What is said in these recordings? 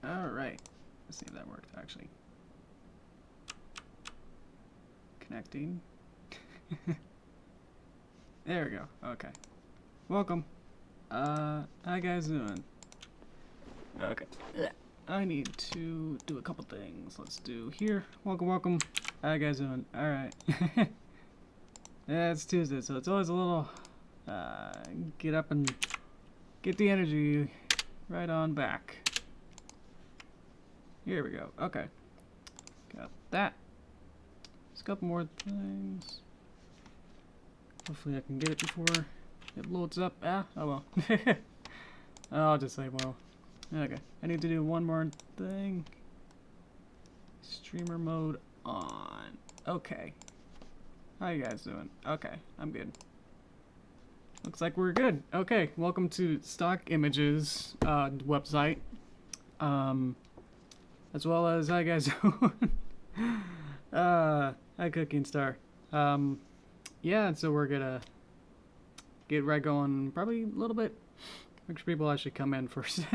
Alright. Let's see if that worked, actually. Connecting. There we go. Okay. Welcome. How you guys doing? Okay. I need to do a couple things. Let's do here. Welcome, welcome. How you guys doing? Alright. Yeah, it's Tuesday, so it's always a little, get up and get the energy right on back. Here we go. Okay. Got that. Just a couple more things. Hopefully I can get it before it loads up. Ah, oh well. I'll just say well. Okay. I need to do one more thing. Streamer mode on. Okay. How you guys doing? Okay, I'm good. Looks like we're good. Okay, welcome to Stock Images website. As well as how you guys doing? Hi Cooking Star. Yeah, so we're gonna get right going probably a little bit. Make sure people actually come in first.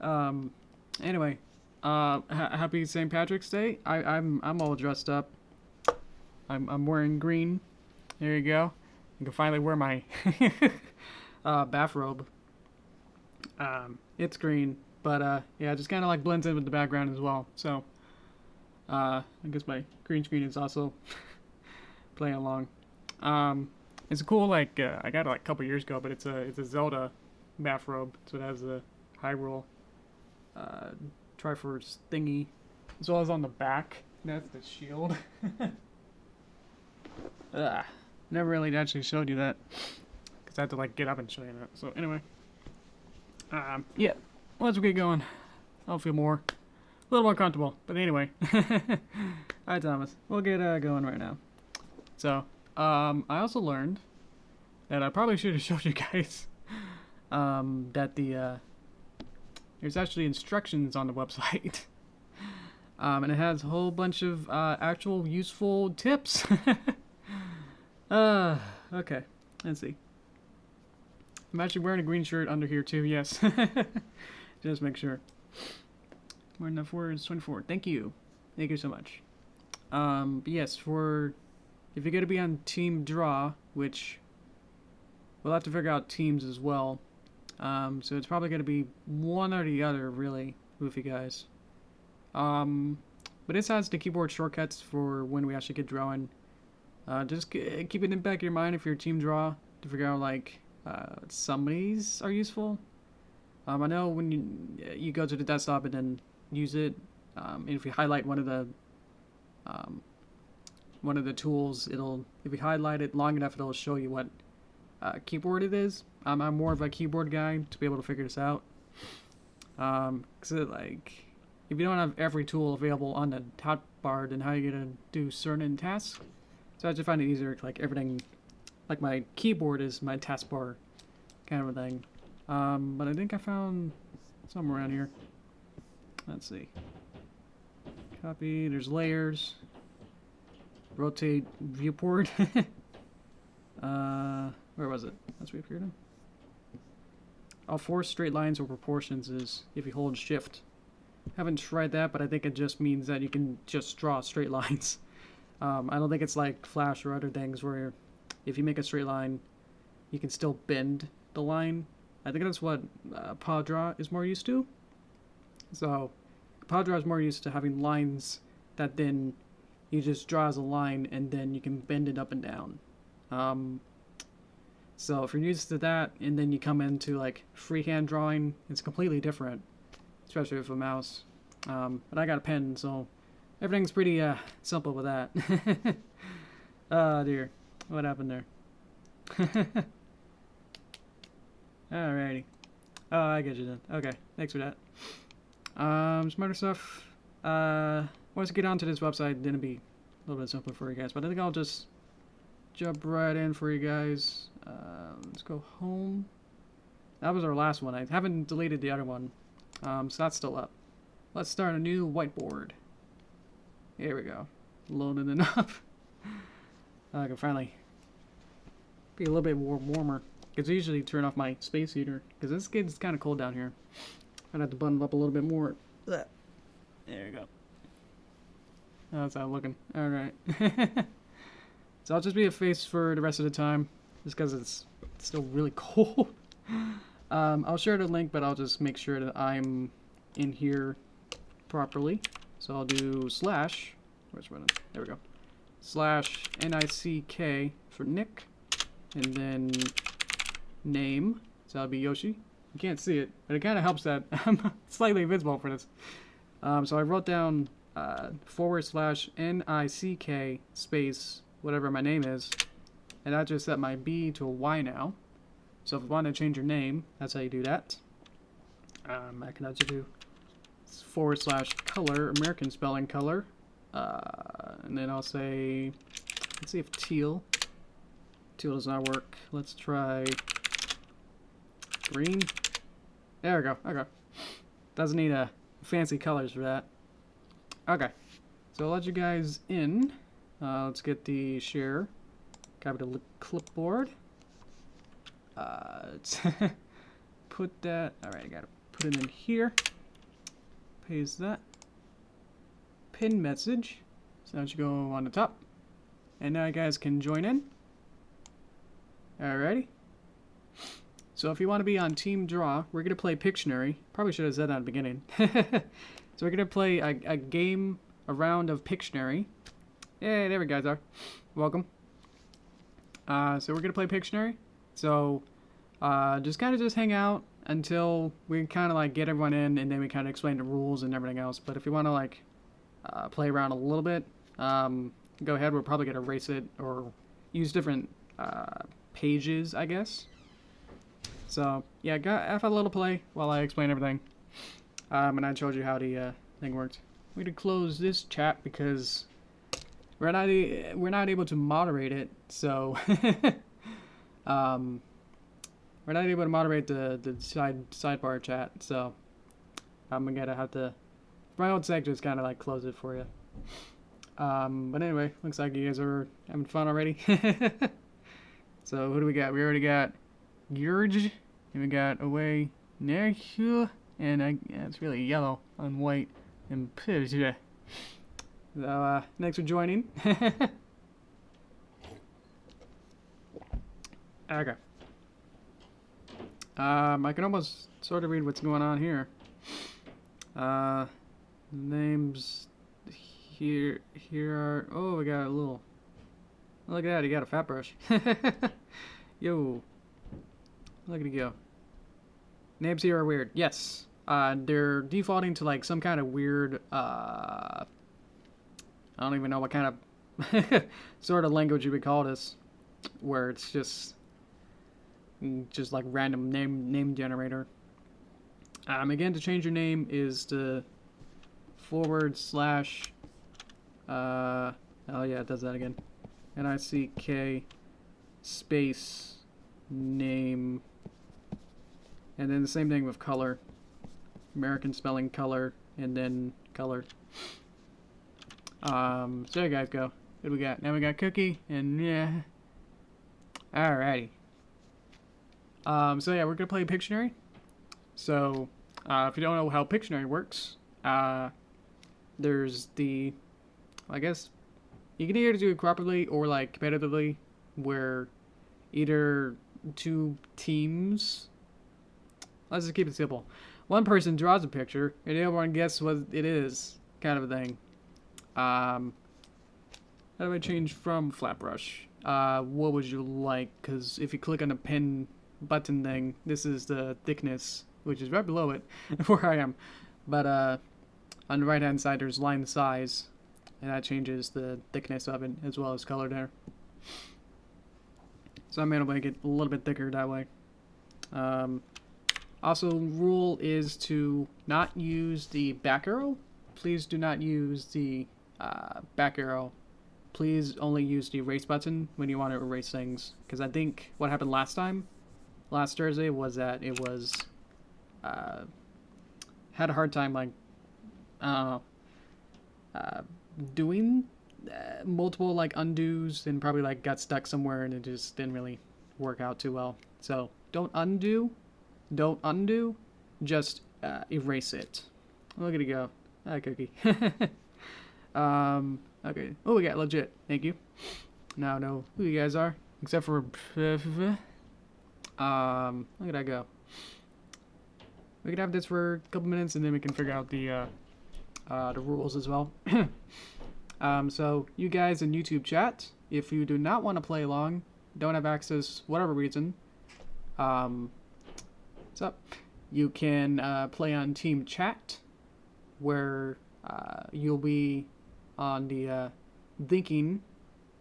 Anyway, happy St. Patrick's Day. I'm all dressed up. I'm wearing green. There you go. I can finally wear my bathrobe. It's green, but yeah, it just kind of like blends in with the background as well. So I guess my green screen is also playing along. It's a cool like I got it like a couple years ago, but it's a Zelda bathrobe, so it has the Hyrule Triforce thingy, as well as on the back. That's the shield. Never really actually showed you that because I had to like get up and show you that. So anyway, yeah, let's get going. I'll feel a little more comfortable. But anyway, hi Thomas, we'll get going right now. So I also learned that I probably should have showed you guys that there's actually instructions on the website. And it has a whole bunch of actual useful tips. Okay. Let's see. I'm actually wearing a green shirt under here too, yes. Just make sure. More enough words, 24. Thank you. Thank you so much. But yes, if you're gonna be on Team Draw, which we'll have to figure out teams as well. So it's probably gonna be one or the other, really, with you guys. But this has the keyboard shortcuts for when we actually get drawing. Just keep it in the back of your mind if you're Team Draw to figure out like some of these are useful. I know when you go to the desktop and then use it, and if you highlight one of the tools, if you highlight it long enough, it'll show you what keyboard it is. I'm more of a keyboard guy to be able to figure this out. Cause like if you don't have every tool available on the top bar, then how are you gonna do certain tasks? So I just find it easier, like everything, like my keyboard is my taskbar kind of a thing. But I think I found somewhere around here. Let's see. Copy, there's layers. Rotate viewport. Where was it? That's what appeared in. Oh, force straight lines or proportions is if you hold shift. Haven't tried that, but I think it just means that you can just draw straight lines. I don't think it's like Flash or other things where if you make a straight line, you can still bend the line. I think that's what Power Draw is more used to. So Power Draw is more used to having lines that then you just draw as a line and then you can bend it up and down. So if you're used to that and then you come into like freehand drawing, it's completely different, especially with a mouse. But I got a pen, so everything's pretty simple with that. Oh dear, what happened there? Alrighty. Oh, I get you then. Okay, thanks for that. Some other stuff. Once I get onto this website, then it'll be a little bit simpler for you guys. But I think I'll just jump right in for you guys. Let's go home. That was our last one. I haven't deleted the other one, so that's still up. Let's start a new whiteboard. Here we go. Loading it up. I can finally be a little bit warmer. Because I usually turn off my space heater. Because this gets kind of cold down here. I'd have to button it up a little bit more. There you go. How's that looking? Alright. So I'll just be a face for the rest of the time, just because it's still really cold. I'll share the link, but I'll just make sure that I'm in here properly. So I'll do slash, which one? There we go. Slash NICK for Nick, and then name. So that'll be Yoshi. You can't see it, but it kind of helps that I'm slightly invisible for this. So I wrote down /NICK space whatever my name is, and I just set my B to a Y now. So if you want to change your name, that's how you do that. I can also do /color, American spelling color, and then I'll say, let's see if teal does not work. Let's try green. There we go. Okay, doesn't need fancy colors for that. Okay, so I'll let you guys in. Let's get the share. Copy the clipboard. Let's put that. Alright, I gotta put it in here. Paste that. Pin message. So that should go on the top. And now you guys can join in. Alrighty. So if you want to be on Team Draw, we're gonna play Pictionary. Probably should have said that at the beginning. So we're gonna play a game, a round of Pictionary. Hey, there we guys are. Welcome. So we're gonna play Pictionary. So just hang out until we kind of like get everyone in, and then we kind of explain the rules and everything else. But if you want to like play around a little bit, go ahead. We're probably gonna erase it or use different pages, I guess. So yeah, have a little play while I explain everything. And I showed you how the thing worked. We're gonna close this chat because we're not able to moderate it. So we're not able to moderate the sidebar chat. So I'm gonna have to, for my own sake, just kind of like close it for you. But anyway, looks like you guys are having fun already. So who do we got? We already got Gurge, and we got Away Nerhu, and it's really yellow on white and Pidge. So thanks for joining. Okay. I can almost sort of read what's going on here. Names here are. Oh, we got a little. Look at that, he got a fat brush. Yo. Look at it go. Names here are weird. Yes. They're defaulting to like some kind of weird, I don't even know what kind of sort of language you would call this, where it's just like random name generator. Again, to change your name is the / oh yeah, it does that again. NICK space name, and then the same thing with color, American spelling color, and then color. So there you guys go. What do we got? Now we got Cookie, and yeah. Alrighty. So yeah, we're gonna play Pictionary. So if you don't know how Pictionary works, there's the, I guess you can either do it cooperatively or like competitively, where either two teams. Let's just keep it simple. One person draws a picture, and the other one guesses what it is, kind of a thing. How do I change from flat brush? What would you like? Because if you click on the pen button thing, this is the thickness, which is right below it, where I am. But on the right hand side, there's line size, and that changes the thickness of it as well as color there. So I'm going to make it a little bit thicker that way. Also, rule is to not use the back arrow. Please do not use the back arrow. Please only use the erase button when you want to erase things. Because I think what happened last Thursday, was that it was had a hard time like doing multiple like undos, and probably like got stuck somewhere, and it just didn't really work out too well. So don't undo, just erase it. Look at it go. Hi, Cookie. Okay. Oh, we got legit. Thank you. Now I know who you guys are, except for look at that go. We could have this for a couple minutes, and then we can figure out the rules as well. So you guys in YouTube chat, if you do not want to play along, don't have access, whatever reason, what's up? You can play on team chat, where you'll be on the thinking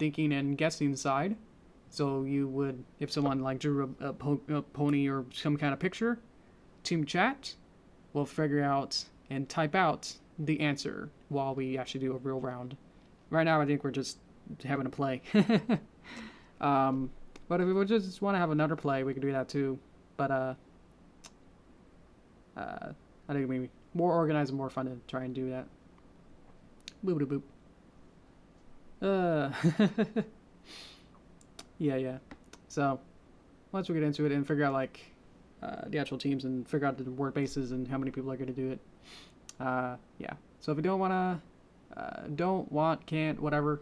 and guessing side. So you would, if someone like drew a pony or some kind of picture, team chat will figure out and type out the answer while we actually do a real round. Right now, I think we're just having a play. But if we would just want to have another play, we could do that too. But I think maybe more organized and more fun to try and do that. Boop boop. Yeah. So once we get into it and figure out like the actual teams and figure out the word bases and how many people are going to do it. Yeah. So if you don't want to, can't, whatever,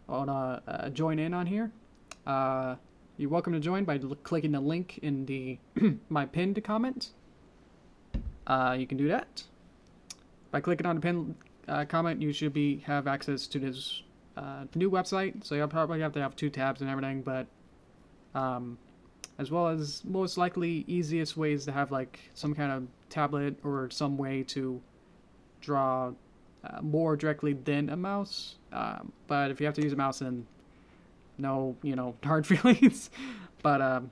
wanna join in on here, you're welcome to join by clicking the link in the my pinned comment. You can do that by clicking on the pinned comment. You should have access to this new website. So you'll probably have to have 2 tabs and everything, but as well as most likely easiest ways to have like some kind of tablet or some way to draw more directly than a mouse. But if you have to use a mouse, then no, hard feelings. But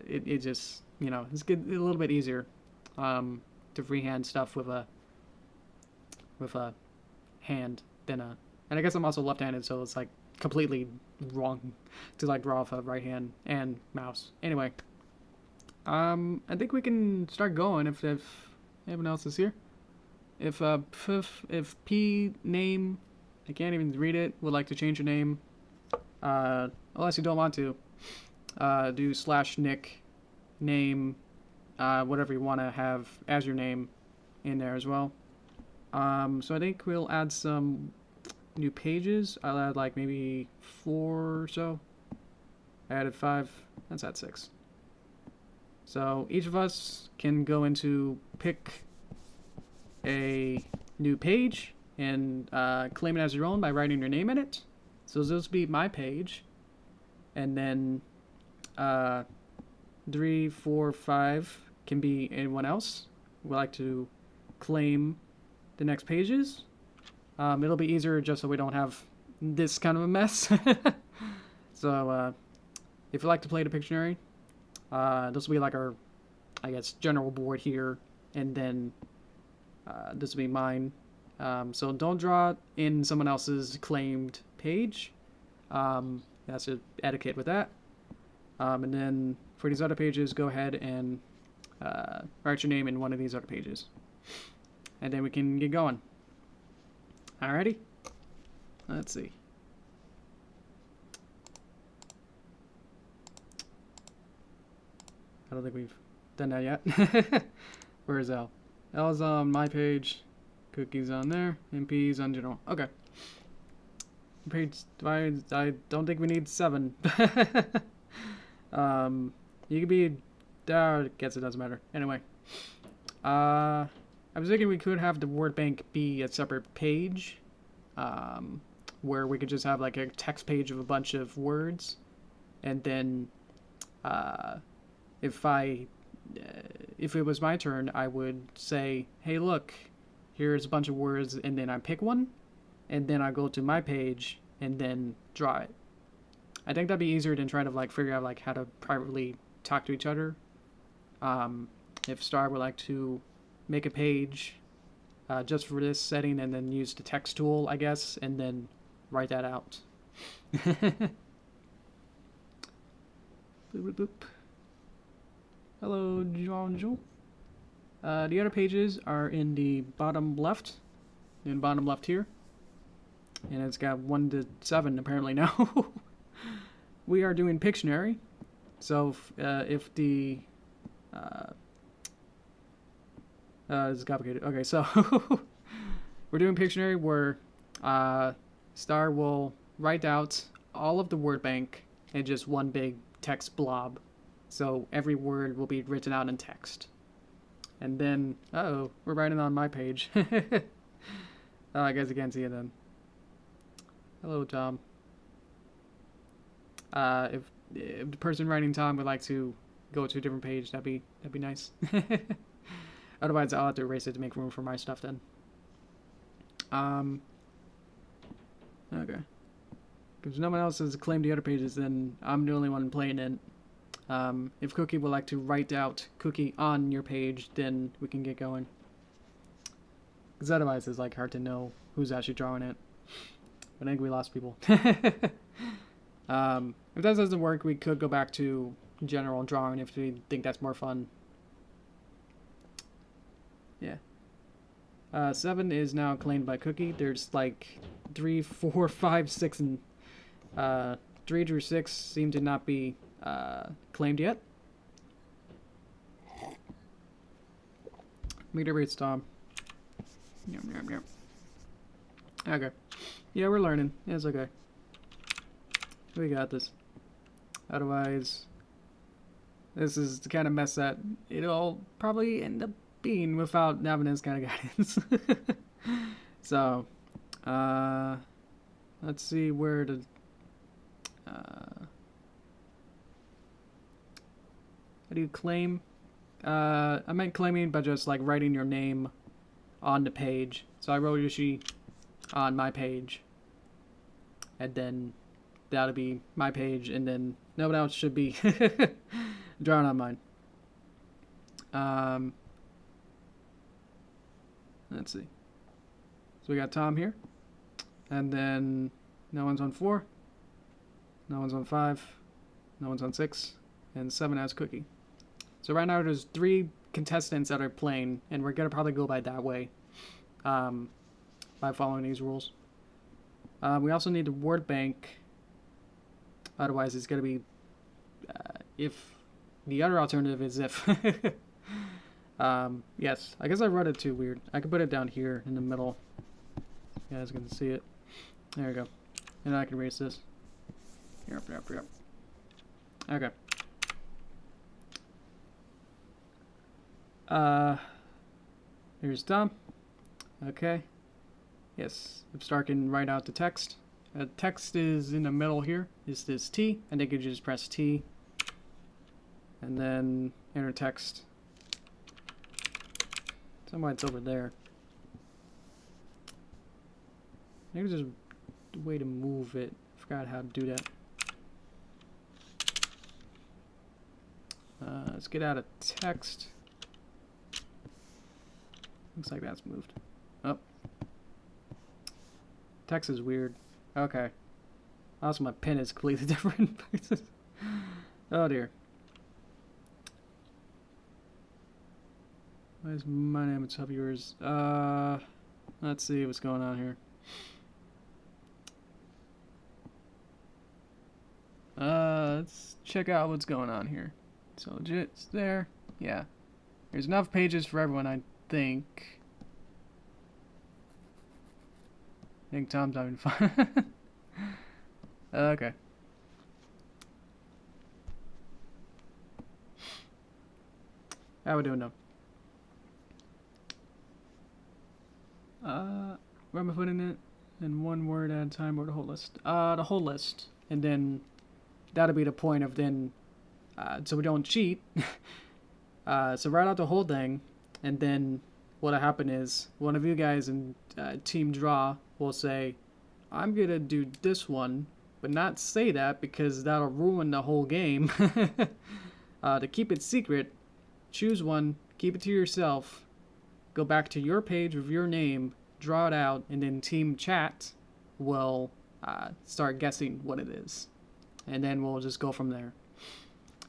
it just, it's good, a little bit easier to freehand stuff with a hand than a. And I guess I'm also left-handed, so it's like completely wrong to like draw off a right hand and mouse. Anyway, I think we can start going if anyone else is here. If P name, I can't even read it, would like to change your name, unless you don't want to, do /Nick name, whatever you want to have as your name in there as well. So I think we'll add some new pages. I'll add like maybe 4 or so. I added 5. Let's add 6. So each of us can go into pick a new page and claim it as your own by writing your name in it. So this will be my page. And then 3, 4, 5 can be anyone else who would like to claim the next pages. It'll be easier just so we don't have this kind of a mess. So if you like to play the Pictionary, this will be like our, I guess, general board here, and then this will be mine. So don't draw in someone else's claimed page. That's the etiquette with that. And then for these other pages, go ahead and write your name in one of these other pages. And then we can get going. Alrighty? Let's see. I don't think we've done that yet. Where is L? L's on my page. Cookie's on there. And P's on general. Okay. Page, I don't think we need 7. You could be, I guess it doesn't matter. Anyway. I was thinking we could have the word bank be a separate page, where we could just have like a text page of a bunch of words, and then if it was my turn, I would say, hey, look, here's a bunch of words, and then I pick one, and then I go to my page and then draw it. I think that'd be easier than trying to like figure out like how to privately talk to each other. If Star would like to make a page just for this setting and then use the text tool, I guess, and then write that out. Boop, boop, boop. Hello, John. The other pages are in the bottom left, here. And it's got 1 to 7 apparently now. We are doing Pictionary. So if the This is complicated. Okay, so we're doing Pictionary where Star will write out all of the word bank in just one big text blob. So every word will be written out in text. And then, uh-oh, we're writing on my page. I guess you can't see it then. Hello, Tom. If the person writing Tom would like to go to a different page, that'd be nice. Otherwise, I'll have to erase it to make room for my stuff then. Okay. Because no one else has claimed the other pages, then I'm the only one playing it. If Cookie would like to write out Cookie on your page, then we can get going. Because otherwise, it's like hard to know who's actually drawing it. But I think we lost people. If that doesn't work, we could go back to general drawing if we think that's more fun. Yeah. 7 is now claimed by Cookie. There's like 3, 4, 5, 6, and 3 through 6 seem to not be claimed yet. Meter Tom. Yum, yum, yum. Okay. Yeah, we're learning. It's okay. We got this. Otherwise, this is the kind of mess that it'll probably end up being without having this kind of guidance. So, let's see where to... how do you claim? I meant claiming by just like writing your name on the page. So I wrote Yoshi on my page, and then that'll be my page, and then no one else should be drawn on mine. Let's see. So we got Tom here, and then no one's on 4, no one's on 5, no one's on 6, and 7 has Cookie. So right now there's 3 contestants that are playing, and we're gonna probably go by that way, by following these rules. We also need the word bank. Otherwise, it's gonna be if the other alternative is if. Yes, I guess I wrote it too weird. I could put it down here in the middle. You guys can see it. There we go. And I can erase this. Yep. Okay. Here's Tom. Okay. Yes, if Star can write out the text. Text is in the middle here. Is this T? I think you just press T. And then enter text. Somewhere it's over there. Maybe there's a way to move it. I forgot how to do that. Let's get out of text. Looks like that's moved. Oh. Text is weird. Okay. Also, my pen is completely different. Oh dear. Why is my name at top of yours? Let's see what's going on here. Let's check out what's going on here. So it's there. Yeah. There's enough pages for everyone, I think. I think Tom's having fun. Okay. How we doing now? Where am I putting it? In one word at a time, or the whole list? The whole list. And then that'll be the point of then, so we don't cheat. So write out the whole thing, and then what'll happen is one of you guys in Team Draw will say, I'm gonna do this one, but not say that because that'll ruin the whole game. To keep it secret, choose one, keep it to yourself, go back to your page with your name, draw it out, and then Team Chat will start guessing what it is. And then we'll just go from there.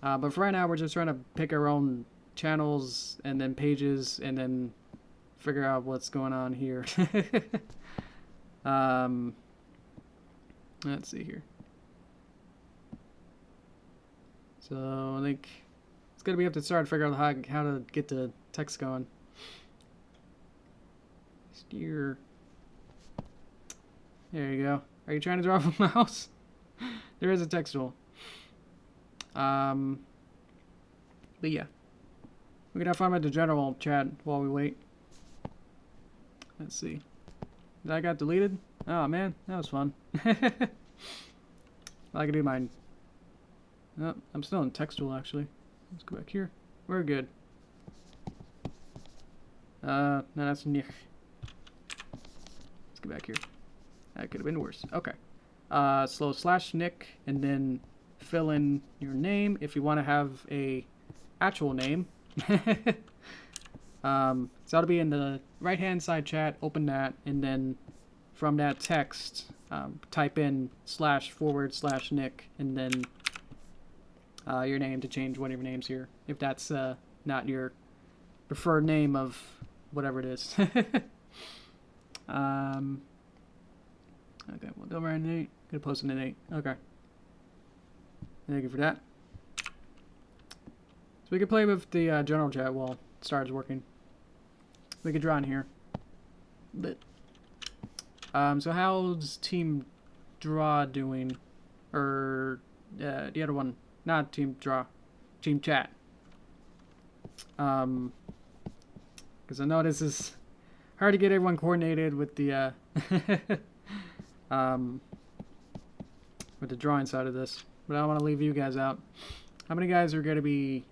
But for right now, we're just trying to pick our own channels and then pages and then figure out what's going on here. Let's see here. So I think it's gonna be up to start to figure out how to get the text going. Steer. There you go. Are you trying to draw from a mouse? There is a text tool. But yeah. We can have fun with the general chat while we wait. Let's see. That got deleted? Oh man, that was fun. I can do mine. Oh, I'm still in text tool actually. Let's go back here. We're good. No, that's Nick. Let's get back here. That could have been worse. Okay. So /Nick and then fill in your name if you want to have a actual name. So that'll be in the right hand side chat. Open that, and then from that text type in //Nick and then your name to change one of your names here if that's not your preferred name of whatever it is. Okay, we'll go around Nate. Gonna post it to Nate. Okay. Thank you for that. So we can play with the general chat while it starts working. We can draw in here. But so how's Team Draw doing? Or the other one, not Team Draw, Team Chat. Because I know this is hard to get everyone coordinated with the with the drawing side of this, but I don't want to leave you guys out. How many guys are going to be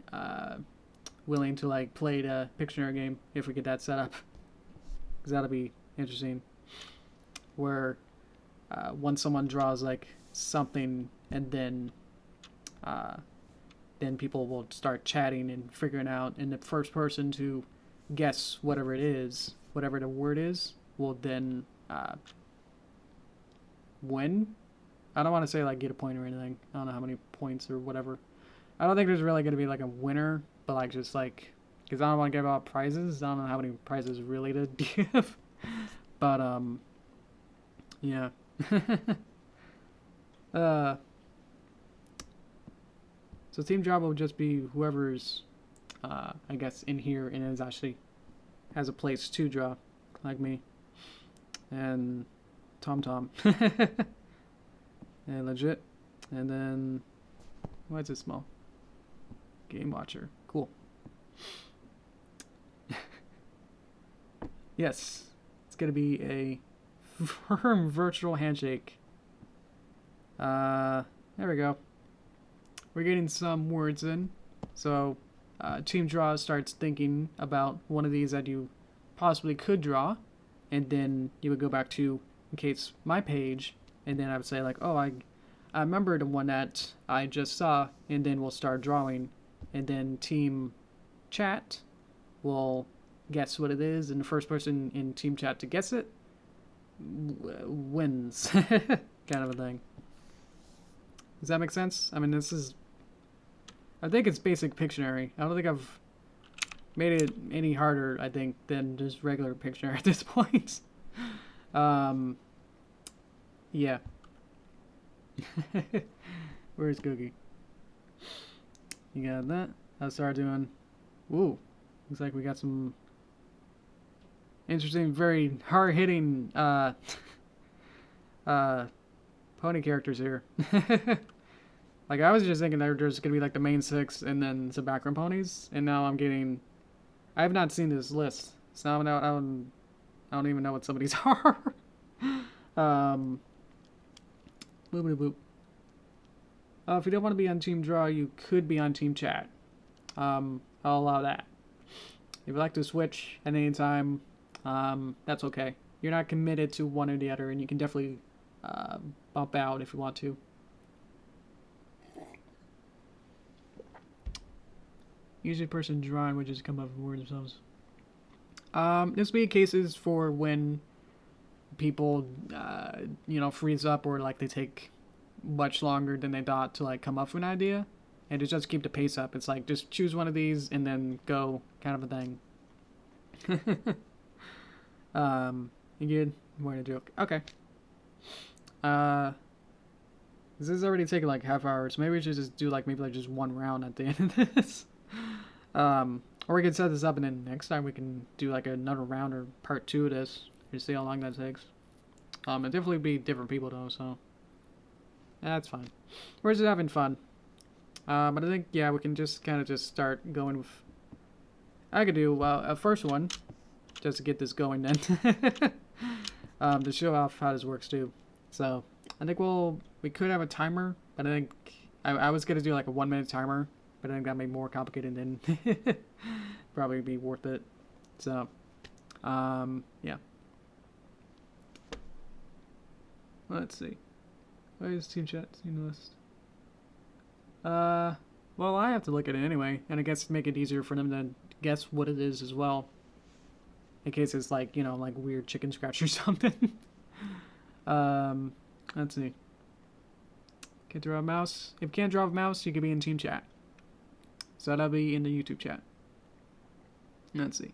willing to like play the Pictionary game if we get that set up? Because that'll be interesting. Where once someone draws like something, and then people will start chatting and figuring out, and the first person to guess whatever it is, whatever the word is, will then win. I don't want to say like get a point or anything. I don't know how many points or whatever. I don't think there's really going to be like a winner, but like just like, because I don't want to give out prizes. I don't know how many prizes really to give. But yeah. So team job will just be whoever's I guess in here and is actually has a place to draw, like me and Tom. And legit. And then why is it small? Game Watcher. Cool. Yes. It's gonna be a firm virtual handshake. There we go. We're getting some words in. So Team Draw starts thinking about one of these that you possibly could draw, and then you would go back to, in case, my page, and then I would say like, oh, I remember the one that I just saw, and then we'll start drawing, and then Team Chat will guess what it is, and the first person in Team Chat to guess it wins. Kind of a thing. Does that make sense? I mean, I think it's basic Pictionary. I don't think I've made it any harder, I think, than just regular Pictionary at this point. Yeah. Where's Googie? You got that? I'll start doing... Ooh. Looks like we got some interesting, very hard-hitting pony characters here. Like, I was just thinking they're just going to be like the main six and then some background ponies. And now I'm getting... I have not seen this list. So now I don't even know what some of these are. Boop. If you don't want to be on Team Draw, you could be on Team Chat. I'll allow that. If you'd like to switch at any time, that's okay. You're not committed to one or the other, and you can definitely bump out if you want to. Usually, person drawing would just come up with words themselves. This will be cases for when people, freeze up, or like they take much longer than they thought to like come up with an idea, and to just keep the pace up. It's like just choose one of these and then go, kind of a thing. You good? More than a joke. Okay. This is already taking like half hour, so maybe we should just do like maybe just one round at the end of this. Or we can set this up and then next time we can do like another round or part 2 of this and see how long that takes. It definitely be different people though, so that's fine. We're just having fun. But I think yeah, we can just kind of just start going with. I could do a first one just to get this going then. To show off how this works too. So I think we could have a timer, but I think I was gonna do like a 1 minute timer, but I think that made more complicated than probably be worth it. So yeah. Let's see. Why is team chat team list? Well, I have to look at it anyway, and I guess make it easier for them to guess what it is as well. In case it's like, you know, like weird chicken scratch or something. Let's see. Can't draw a mouse. If you can't draw a mouse, you can be in team chat. So that'll be in the YouTube chat. Let's see.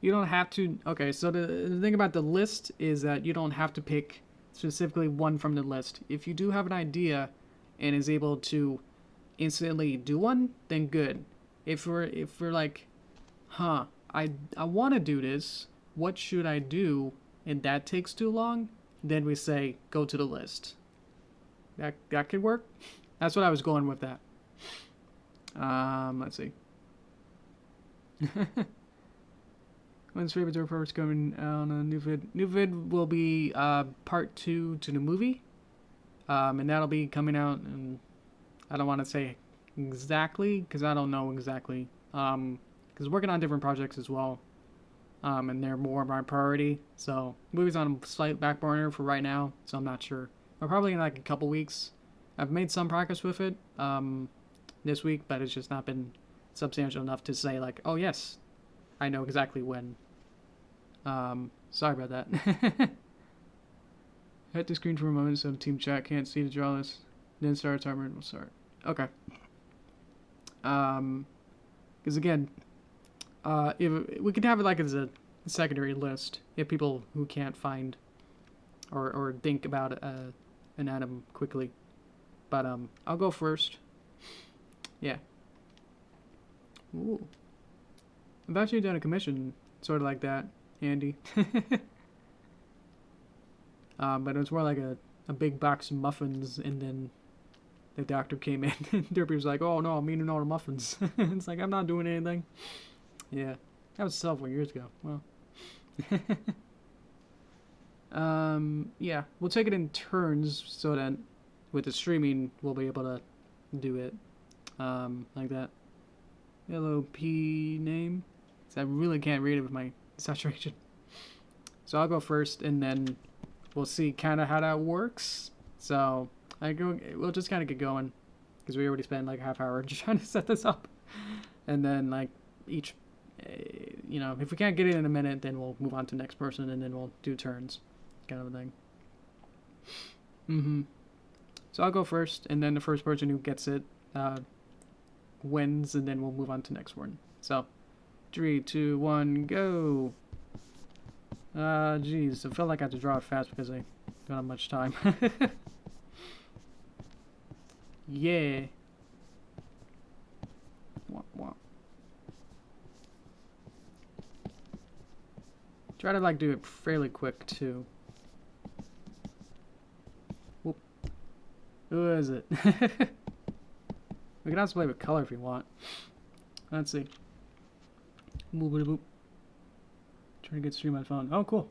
You don't have to. Okay, so the thing about the list is that you don't have to pick specifically one from the list. If you do have an idea and is able to instantly do one, then good. If we're like, I want to do this, what should I do? And that takes too long, then we say go to the list. That could work. That's what I was going with that. Let's see. When's favorite Derpy coming on a new vid? New vid will be part 2 to the movie, and that'll be coming out. And I don't want to say exactly because I don't know exactly. Because working on different projects as well, and they're more my priority. So movie's on a slight back burner for right now, so I'm not sure. But probably in like a couple weeks. I've made some progress with it this week, but it's just not been substantial enough to say like, oh yes, I know exactly when. Sorry about that. Hit the screen for a moment so team chat can't see the draw list. Then start timer and we'll start. Okay. Because again, if we could have it like as a secondary list if people who can't find or think about an item quickly. But I'll go first. Yeah. Ooh. I've actually done a commission sort of like that, Andy. But it was more like a big box of muffins, and then the doctor came in and Derpy was like, oh no, I'm eating all the muffins. It's like, I'm not doing anything. Yeah. That was several years ago. Well. Yeah. We'll take it in turns so that with the streaming we'll be able to do it. Like that. Hello P name. So I really can't read it with my saturation. So I'll go first and then we'll see kind of how that works. So we'll just kind of get going because we already spent like a half hour just trying to set this up. And then like each, you know, if we can't get it in a minute, then we'll move on to the next person and then we'll do turns kind of a thing. So I'll go first and then the first person who gets it wins and then we'll move on to the next one. So 3, 2, 1, go. Geez, I felt like I had to draw it fast because I don't have much time. Yeah. Wah. Try to like do it fairly quick too. Whoop. Who is it? We can also play with color if you want. Let's see. Boop. Trying to get stream on phone. Oh, cool.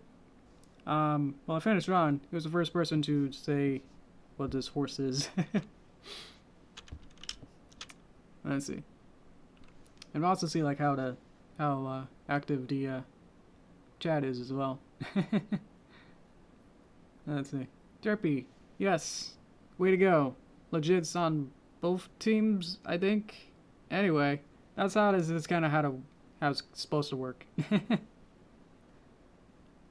Well, I finished Ron. He was the first person to say what this horse is. Let's see. And we'll also see like how active the chat is as well. Let's see. Derpy, yes. Way to go. Legit's on both teams, I think. Anyway, that's how it is. It's kind of how it's supposed to work.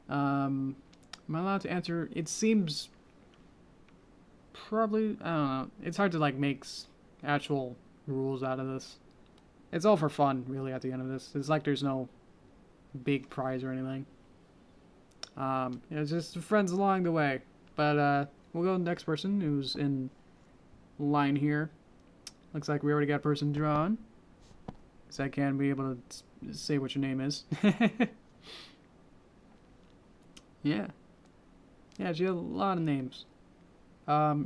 Am I allowed to answer? It seems probably, I don't know. It's hard to like make actual rules out of this. It's all for fun, really, at the end of this. It's like there's no big prize or anything. It's just friends along the way. But we'll go to the next person who's in line here. Looks like we already got a person drawn. because I can be able to say what your name is. Yeah. Yeah, she has a lot of names.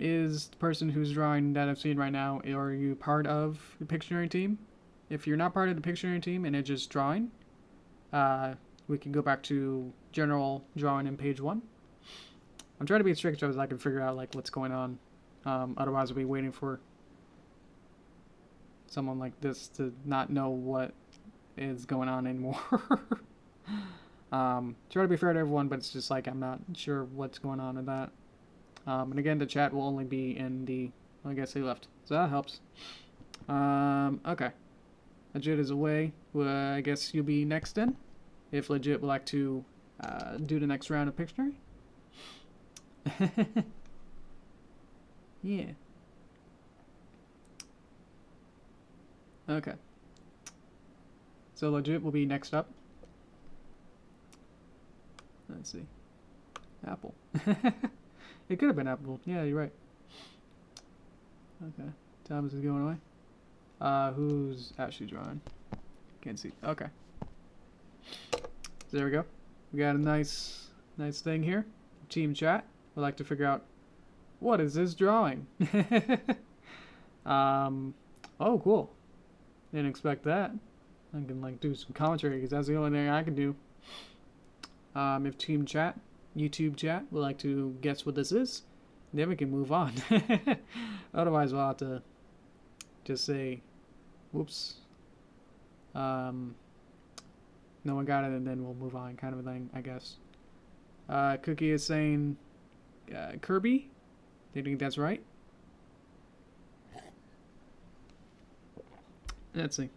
Is the person who's drawing that I've seen right now, are you part of the Pictionary team? If you're not part of the Pictionary team and it's just drawing, we can go back to general drawing in page 1. I'm trying to be strict so I can figure out like what's going on. Otherwise, we'll be waiting for someone like this to not know what is going on anymore. Try to be fair to everyone, but it's just like I'm not sure what's going on in that. And again, the chat will only be in the... I guess they left, so that helps. Okay. Legit is away. Well, I guess you'll be next then, if Legit would like to do the next round of Pictionary. Yeah. Okay. So Legit will be next up. Let's see. Apple. It could have been Apple. Yeah, you're right. Okay. Thomas is going away. Who's actually drawing? Can't see. Okay. So there we go. We got a nice thing here. Team chat. We'd like to figure out what is this drawing. Oh, cool. Didn't expect that. I can like do some commentary because that's the only thing I can do. If team chat, YouTube chat, would like to guess what this is, then we can move on. Otherwise, we'll have to just say, whoops. No one got it, and then we'll move on, kind of a thing, I guess. Cookie is saying Kirby. Do you think that's right? Let's see.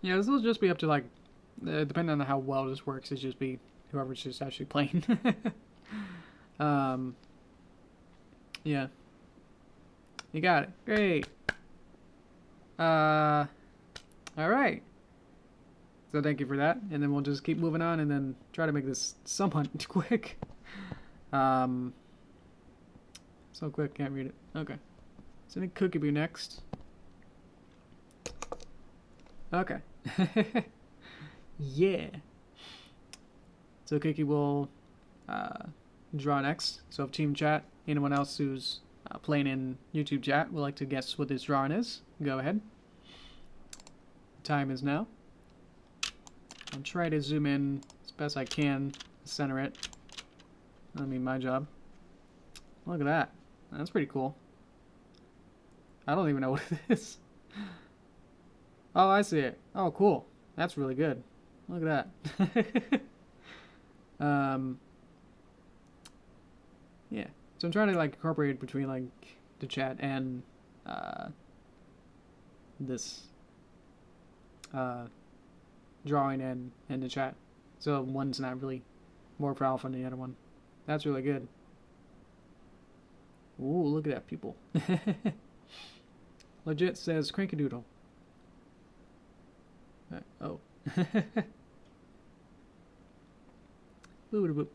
Yeah, this will just be up to like, depending on how well this works, it's just be whoever's just actually playing. Yeah. You got it. Great. Alright. So thank you for that. And then we'll just keep moving on and then try to make this somewhat quick. So quick, can't read it. Okay. So I think Cookie be next. Okay. Yeah. So Cookie will draw next. So if team chat, anyone else who's playing in YouTube chat would like to guess what this drawing is, go ahead. The time is now. I'll try to zoom in as best I can, center it. I mean, my job. Look at that. That's pretty cool. I don't even know what it is. Oh, I see it. Oh, cool. That's really good. Look at that. Yeah. So I'm trying to like incorporate between like the chat and this drawing and the chat. So one's not really more powerful than the other one. That's really good. Ooh, look at that, people. Legit says Crankadoodle. Oh. Boop.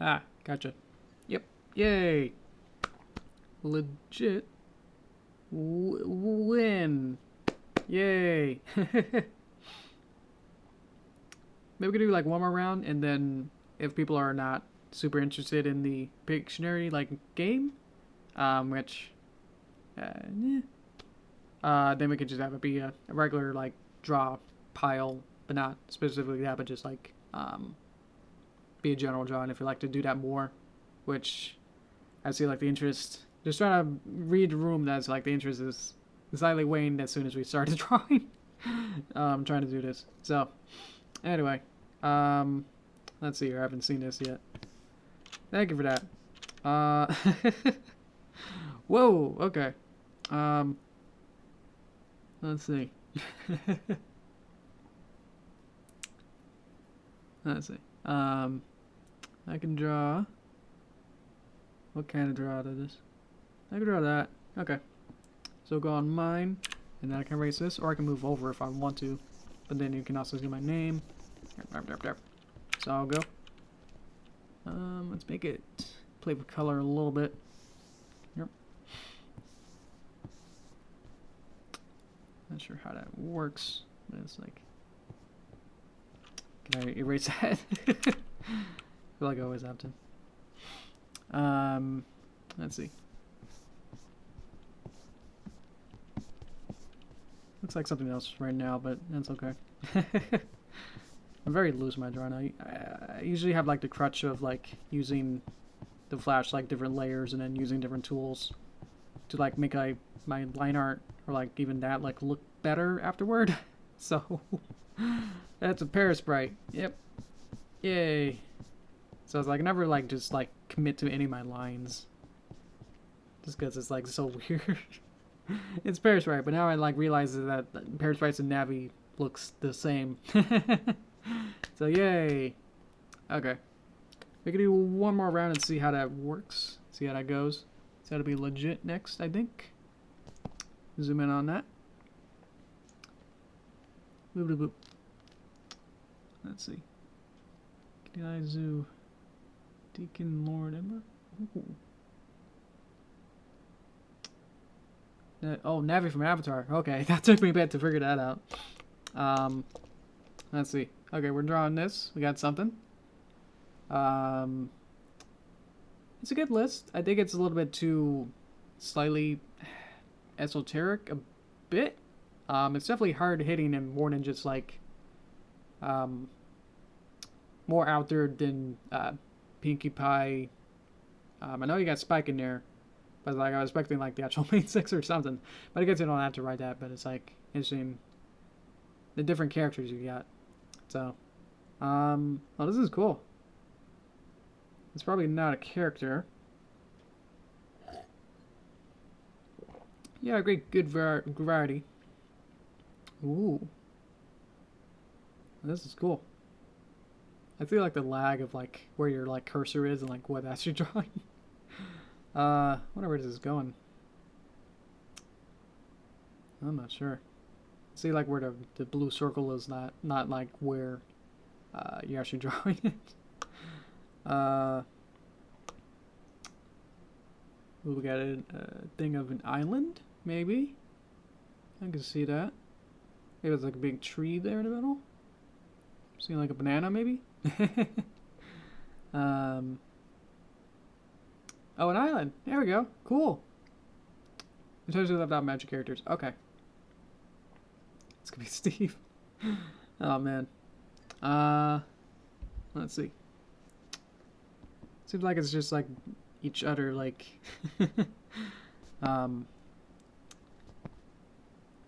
Ah, gotcha. Yep. Yay. Legit. Win. Yay. Maybe we could do like one more round, and then if people are not super interested in the Pictionary like game, which, then we could just have it be a regular like draw pile, but not specifically that, but just like be a general drawing if you like to do that more, which I see like the interest. Just trying to read the room that's like the interest is slightly waned as soon as we started drawing. Trying to do this. So anyway, let's see here. I haven't seen this yet. Thank you for that. Whoa. Okay. Let's see. Let's see. I can draw. What kind of draw is this? I can draw that. Okay. So go on mine, and then I can erase this, or I can move over if I want to. But then you can also see my name. So I'll go. Let's make it play with color a little bit. Not sure how that works, but it's like, can I erase that? I feel like I always have to. Let's see. Looks like something else right now, but that's okay. I'm very loose in my drawing. I usually have like the crutch of like using the Flash like different layers and then using different tools to like make my line art or like even that like look better afterward. So that's a Parasprite. Yep. Yay. So it's like I never like just like commit to any of my lines. Just because it's like so weird. It's Parasprite, but now I like realize that Parasprites and Navi looks the same. So yay. Okay. We can do one more round and see how that works. See how that goes. It's got to be legit next, I think. Zoom in on that. Boop, boop, boop. Let's see. Zoo. Deacon Lord Ember. Oh, Navi from Avatar. Okay, that took me a bit to figure that out. Let's see. Okay, we're drawing this. We got something. It's a good list. I think it's a little bit too slightly esoteric a bit. It's definitely hard hitting and more than just like more out there than Pinkie Pie. I know you got Spike in there, but like I was expecting like the actual main six or something. But I guess you don't have to write that. But it's like interesting the different characters you got. So, well, this is cool. It's probably not a character. Yeah, great, good variety. Ooh, this is cool. I feel like the lag of like where your like cursor is and like what that's you're drawing. Whatever this is going. I'm not sure. See like where the blue circle is not like where you're actually drawing it. We got a thing of an island, maybe. I can see that. Maybe there's like a big tree there in the middle. See like a banana, maybe. Oh, an island. There we go. Cool. I totally left out magic characters. Okay. It's gonna be Steve. Oh man. Let's see. Seems like it's just like each other, like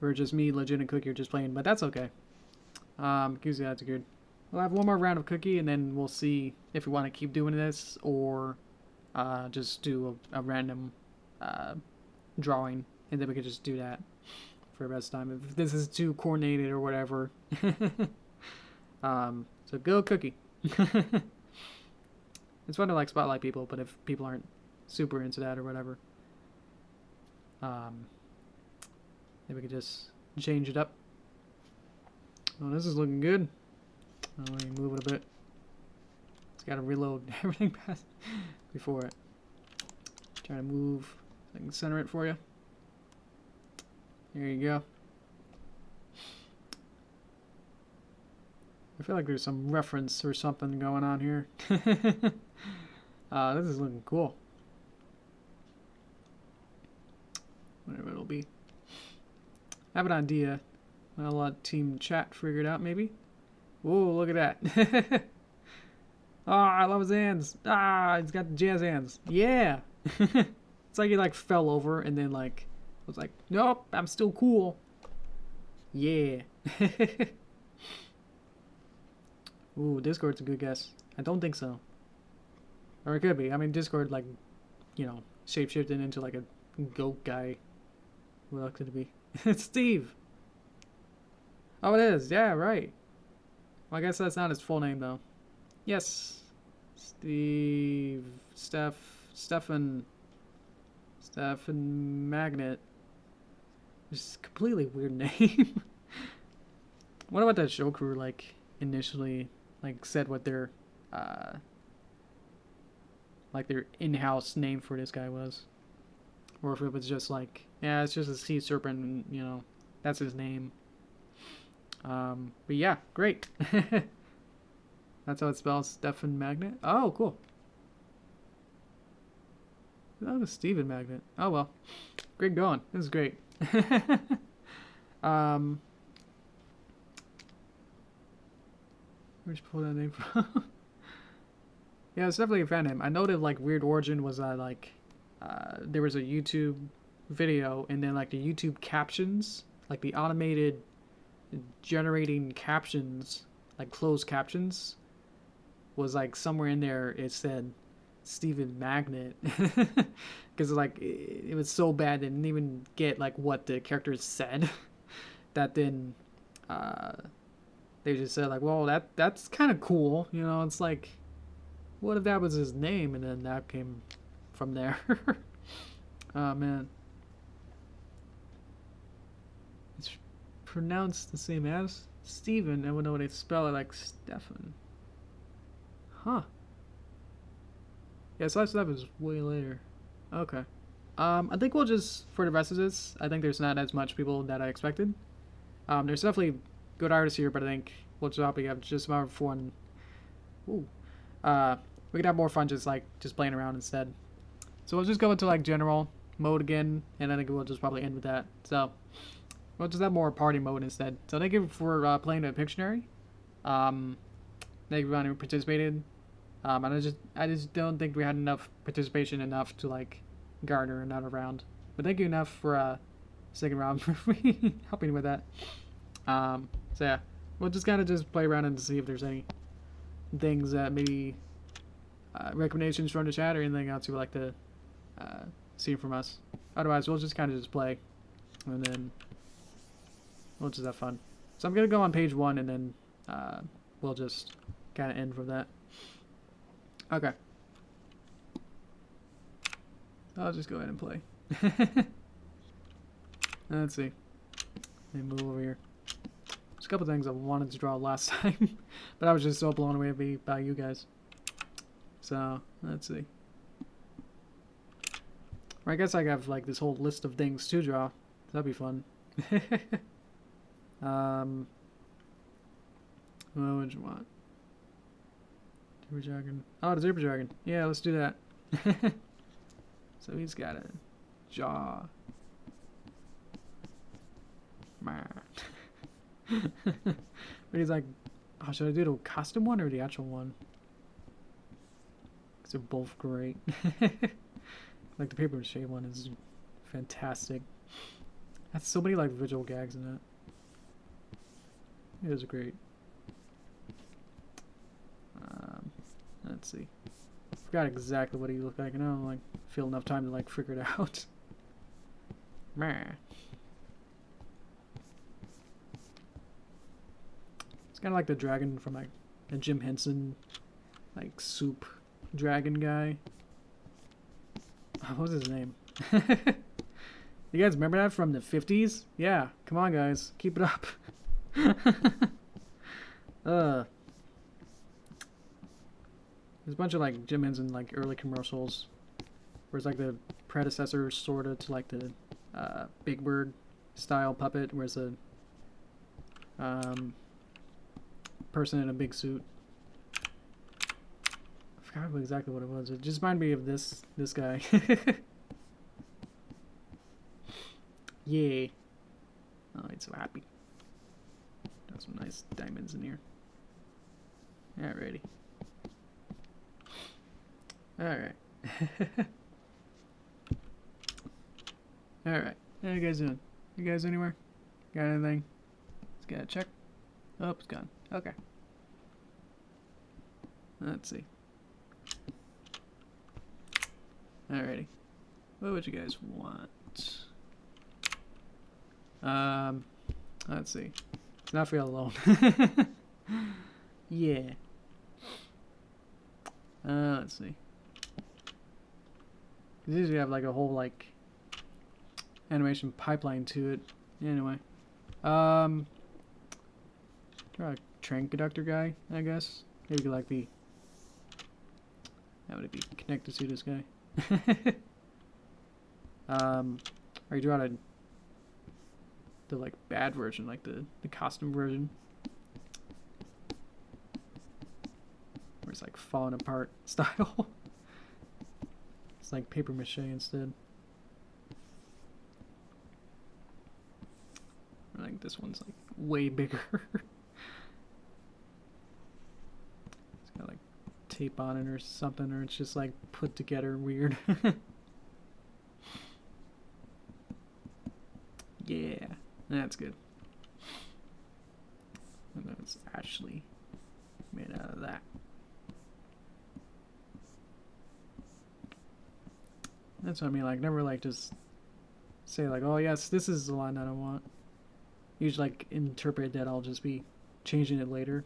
or just me, Legit, and Cookie are just playing, but that's okay. Because that's good. We'll have one more round of Cookie, and then we'll see if we want to keep doing this or just do a random drawing, and then we could just do that for the rest of the time if this is too coordinated or whatever. So go Cookie. It's fun to like spotlight people, but if people aren't super into that or whatever, maybe we could just change it up. Oh, this is looking good. Let me move it a bit. It's got to reload everything past before it. Try to move so I can center it for you. There you go. I feel like there's some reference or something going on here. This is looking cool. Whatever it'll be. I have an idea. I'll let team chat figure it out maybe. Whoa, look at that. Oh, I love his hands. Ah, he's got the jazz hands. Yeah. It's like he like fell over and then like was like, nope, I'm still cool. Yeah. Ooh, Discord's a good guess. I don't think so. Or it could be. I mean, Discord, like, you know, shapeshifted into, like, a goat guy. What else could it be? It's Steve! Oh, it is. Yeah, right. Well, I guess that's not his full name, though. Yes. Stefan Magnet. Just a completely weird name. What about that show crew, like, initially, like, said what their, like, their in-house name for this guy was? Or if it was just like, yeah, it's just a sea serpent, and, you know, that's his name. But yeah, great. That's how it spells Stefan Magnet. Oh, cool. That was Steven Magnet. Oh well. Great going. This is great. Where'd you pull that name from? Yeah, it's definitely a fan name. I know that like Weird Origin was there was a YouTube video and then like the YouTube captions, like the automated generating captions, like closed captions, was like somewhere in there it said Steven Magnet because like it was so bad they didn't even get like what the characters said that then they just said like, well, that's kind of cool, you know. It's like, what if that was his name and then that came from there? Oh man, it's pronounced the same as Steven. I would know they spell it like Stefan. Huh. Yeah, slash stuff is way later. Okay. I think we'll just, for the rest of this, I think there's not as much people that I expected. There's definitely good artists here, but I think we'll just probably have just more fun. Ooh. We could have more fun just playing around instead. So we'll just go into like general mode again, and I think we'll just probably end with that. So we'll just have more party mode instead. So thank you for playing the Pictionary. Thank you everyone who participated. And I just don't think we had enough participation enough to like garner another round. But thank you enough for second round for me helping with that. So yeah, we'll just kind of just play around and see if there's any things that maybe recommendations from the chat or anything else you would like to see from us. Otherwise, we'll just kind of just play, and then we'll just have fun. So I'm gonna go on page 1, and then we'll just kind of end from that. Okay. I'll just go ahead and play. Let's see. Let me move over here. There's a couple things I wanted to draw last time, but I was just so blown away by you guys. So, let's see. Or I guess I have like this whole list of things to draw. That'd be fun. What would you want? Zebra Dragon. Oh, the Zebra Dragon. Yeah, let's do that. So he's got a jaw. But he's like, oh, should I do the costume one or the actual one? Because they're both great. Like the paper mache one is fantastic. That's so many like visual gags in it. It is great. Let's see. Forgot exactly what he looked like, and I don't like feel enough time to like figure it out. It's kind of like the dragon from like the Jim Henson, like soup dragon guy. What was his name? You guys remember that from the 50s? Yeah, come on guys, keep it up. There's a bunch of like Jim Henson like early commercials where it's like the predecessor sorta to like the Big Bird style puppet where it's a person in a big suit. I forgot exactly what it was. It just reminded me of this guy. Yay. Oh, he's so happy. Got some nice diamonds in here. Alrighty. Alright. Alright. How you guys doing? You guys anywhere? Got anything? Let's get a check. Oh, it's gone. Okay. Let's see. Alrighty. What would you guys want? Let's see. Let's not feel alone. Yeah. Let's see. Usually we have like a whole like animation pipeline to it. Anyway. Draw a train conductor guy, I guess. Maybe like the how would it be connected to this guy? Or you draw a the like bad version, like the costume version, where it's like falling apart style. It's like paper mache instead. I think this one's like way bigger. It's got like tape on it or something, or it's just like put together weird. Yeah, that's good. And then it's actually made out of that. That's what I mean, like, never like just say like, oh yes, this is the line that I want. Usually like interpret that I'll just be changing it later.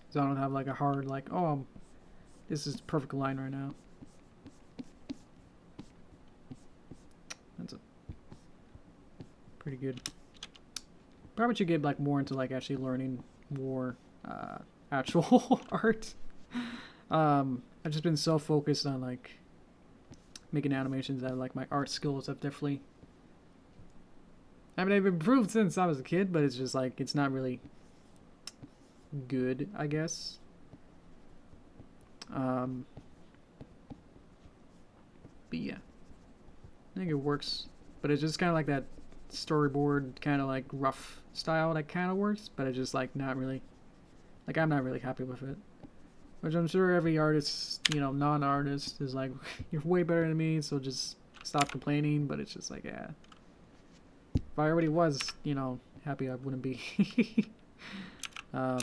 So I don't have like a hard like, oh, this is the perfect line right now. That's a pretty good. Probably should get like more into like actually learning more actual art. I've just been so focused on like making animations that like my art skills have definitely, I mean, they've improved since I was a kid, but it's just like it's not really good, I guess. But yeah, I think it works, but it's just kind of like that storyboard kind of like rough style that kind of works, but it's just like not really, like I'm not really happy with it. Which I'm sure every artist, you know, non-artist is like, you're way better than me, so just stop complaining. But it's just like, yeah. If I already was, you know, happy, I wouldn't be. I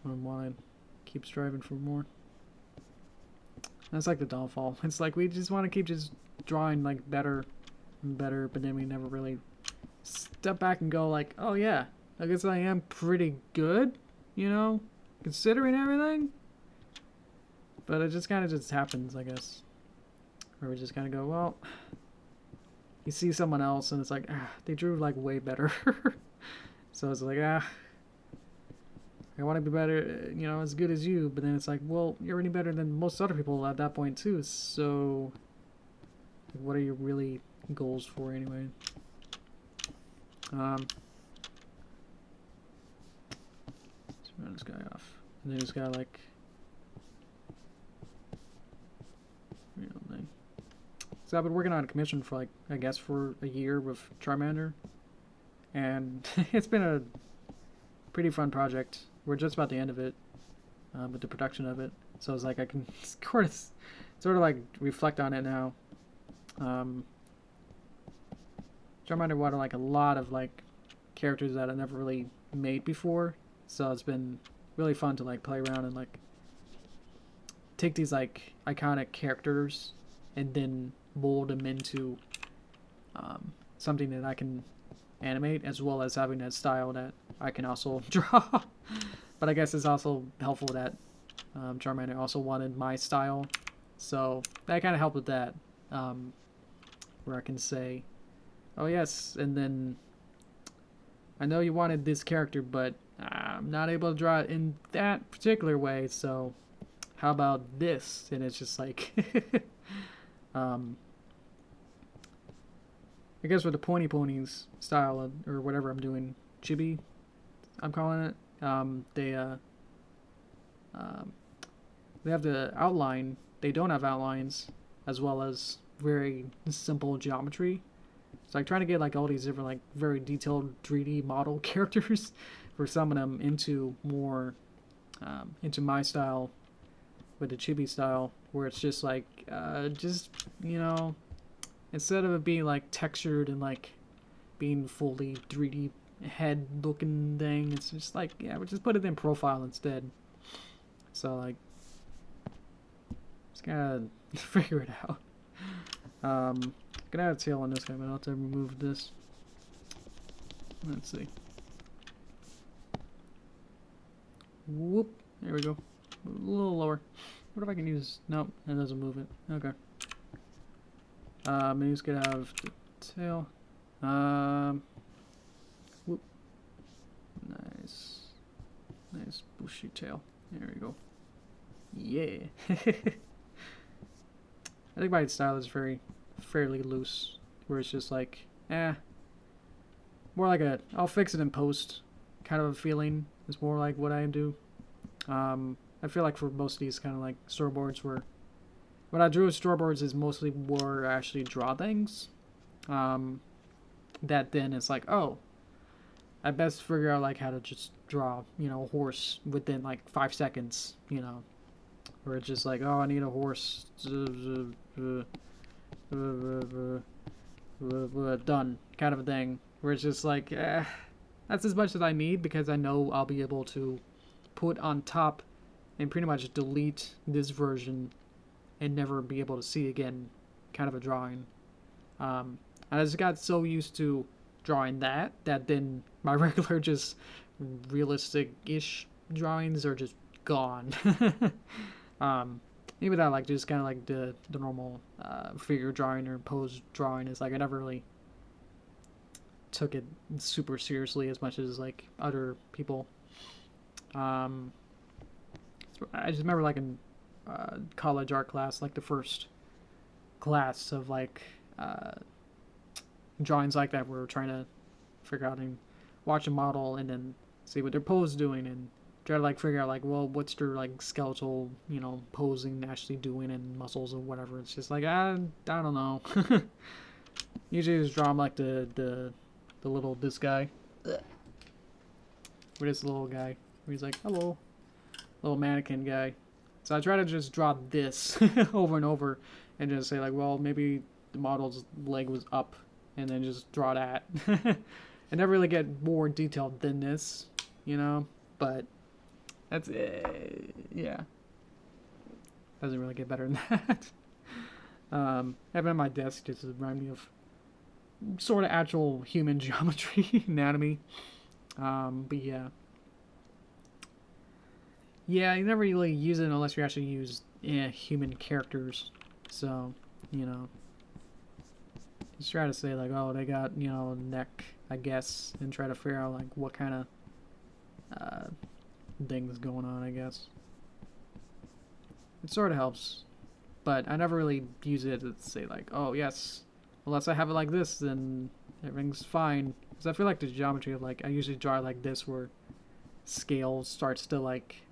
want to keep striving for more. That's like the downfall. It's like we just want to keep just drawing like better and better, but then we never really step back and go like, oh yeah, I guess I am pretty good, you know? Considering everything, but it just kind of just happens, I guess, where we just kind of go, well, you see someone else and it's like, they drew like way better. So it's like, I want to be better, you know, as good as you, but then it's like, well, you're already better than most other people at that point too, so what are your really goals for anyway? Let's run this guy off. And then just got like real thing. So I've been working on a commission for like, I guess for a year with Charmander, and it's been a pretty fun project. We're just about the end of it, with the production of it. So it's like I can sort of like reflect on it now. Charmander wanted like a lot of like characters that I never really made before, so it's been really fun to like play around and like take these like iconic characters and then mold them into something that I can animate, as well as having that style that I can also draw. But I guess it's also helpful that Charmander also wanted my style, so that kind of helped with that, where I can say, oh yes, and then I know you wanted this character, but I'm not able to draw it in that particular way, so how about this? And it's just like, I guess with the pointy ponies style, or whatever I'm doing, chibi, I'm calling it, they have the outline, they don't have outlines, as well as very simple geometry. So like trying to get like all these different like very detailed 3D model characters for some of them into more into my style with the chibi style, where it's just like just, you know, instead of it being like textured and like being fully 3D head looking thing, it's just like, yeah, we just put it in profile instead. So like just gotta figure it out. Gonna have a tail on this guy, but I'll have to remove this. Let's see. Whoop. There we go. A little lower. What if I can use... Nope, that doesn't move it. Okay. Maybe it's gonna have the tail. Whoop. Nice. Nice bushy tail. There we go. Yeah. I think my style is fairly loose, where it's just like, more like a I'll fix it in post kind of a feeling. It's more like what I do. I feel like for most of these kind of like storyboards where what I drew with storyboards is mostly where I actually draw things. That then it's like, oh, I best figure out like how to just draw, you know, a horse within like 5 seconds, you know, where it's just like, oh, I need a horse, done, kind of a thing. Where it's just like, that's as much as I need because I know I'll be able to put on top and pretty much delete this version and never be able to see again, kind of a drawing. I just got so used to drawing that then my regular just realistic-ish drawings are just gone. Even that like just kind of like the normal figure drawing or pose drawing is like I never really took it super seriously as much as like other people. I just remember like in college art class, like the first class of like drawings like that, we were trying to figure out and watch a model and then see what their pose doing and try to like figure out like, well, what's their like skeletal, you know, posing actually doing and muscles or whatever. It's just like I don't know. Usually just draw them like the little this guy. With this little guy. He's like, hello. Little mannequin guy. So I try to just draw this over and over and just say like, well, maybe the model's leg was up and then just draw that. And never really get more detailed than this, you know? But that's yeah. Doesn't really get better than that. Having it on my desk just reminds me of sort of actual human geometry, anatomy. But yeah. Yeah, you never really use it unless you actually use human characters. So, you know. Just try to say like, oh, they got, you know, neck, I guess, and try to figure out like what kind of things going on, I guess. It sort of helps, but I never really use it to say like, oh yes, unless I have it like this, then everything's fine. Because I feel like the geometry of like I usually draw like this, where scale starts to like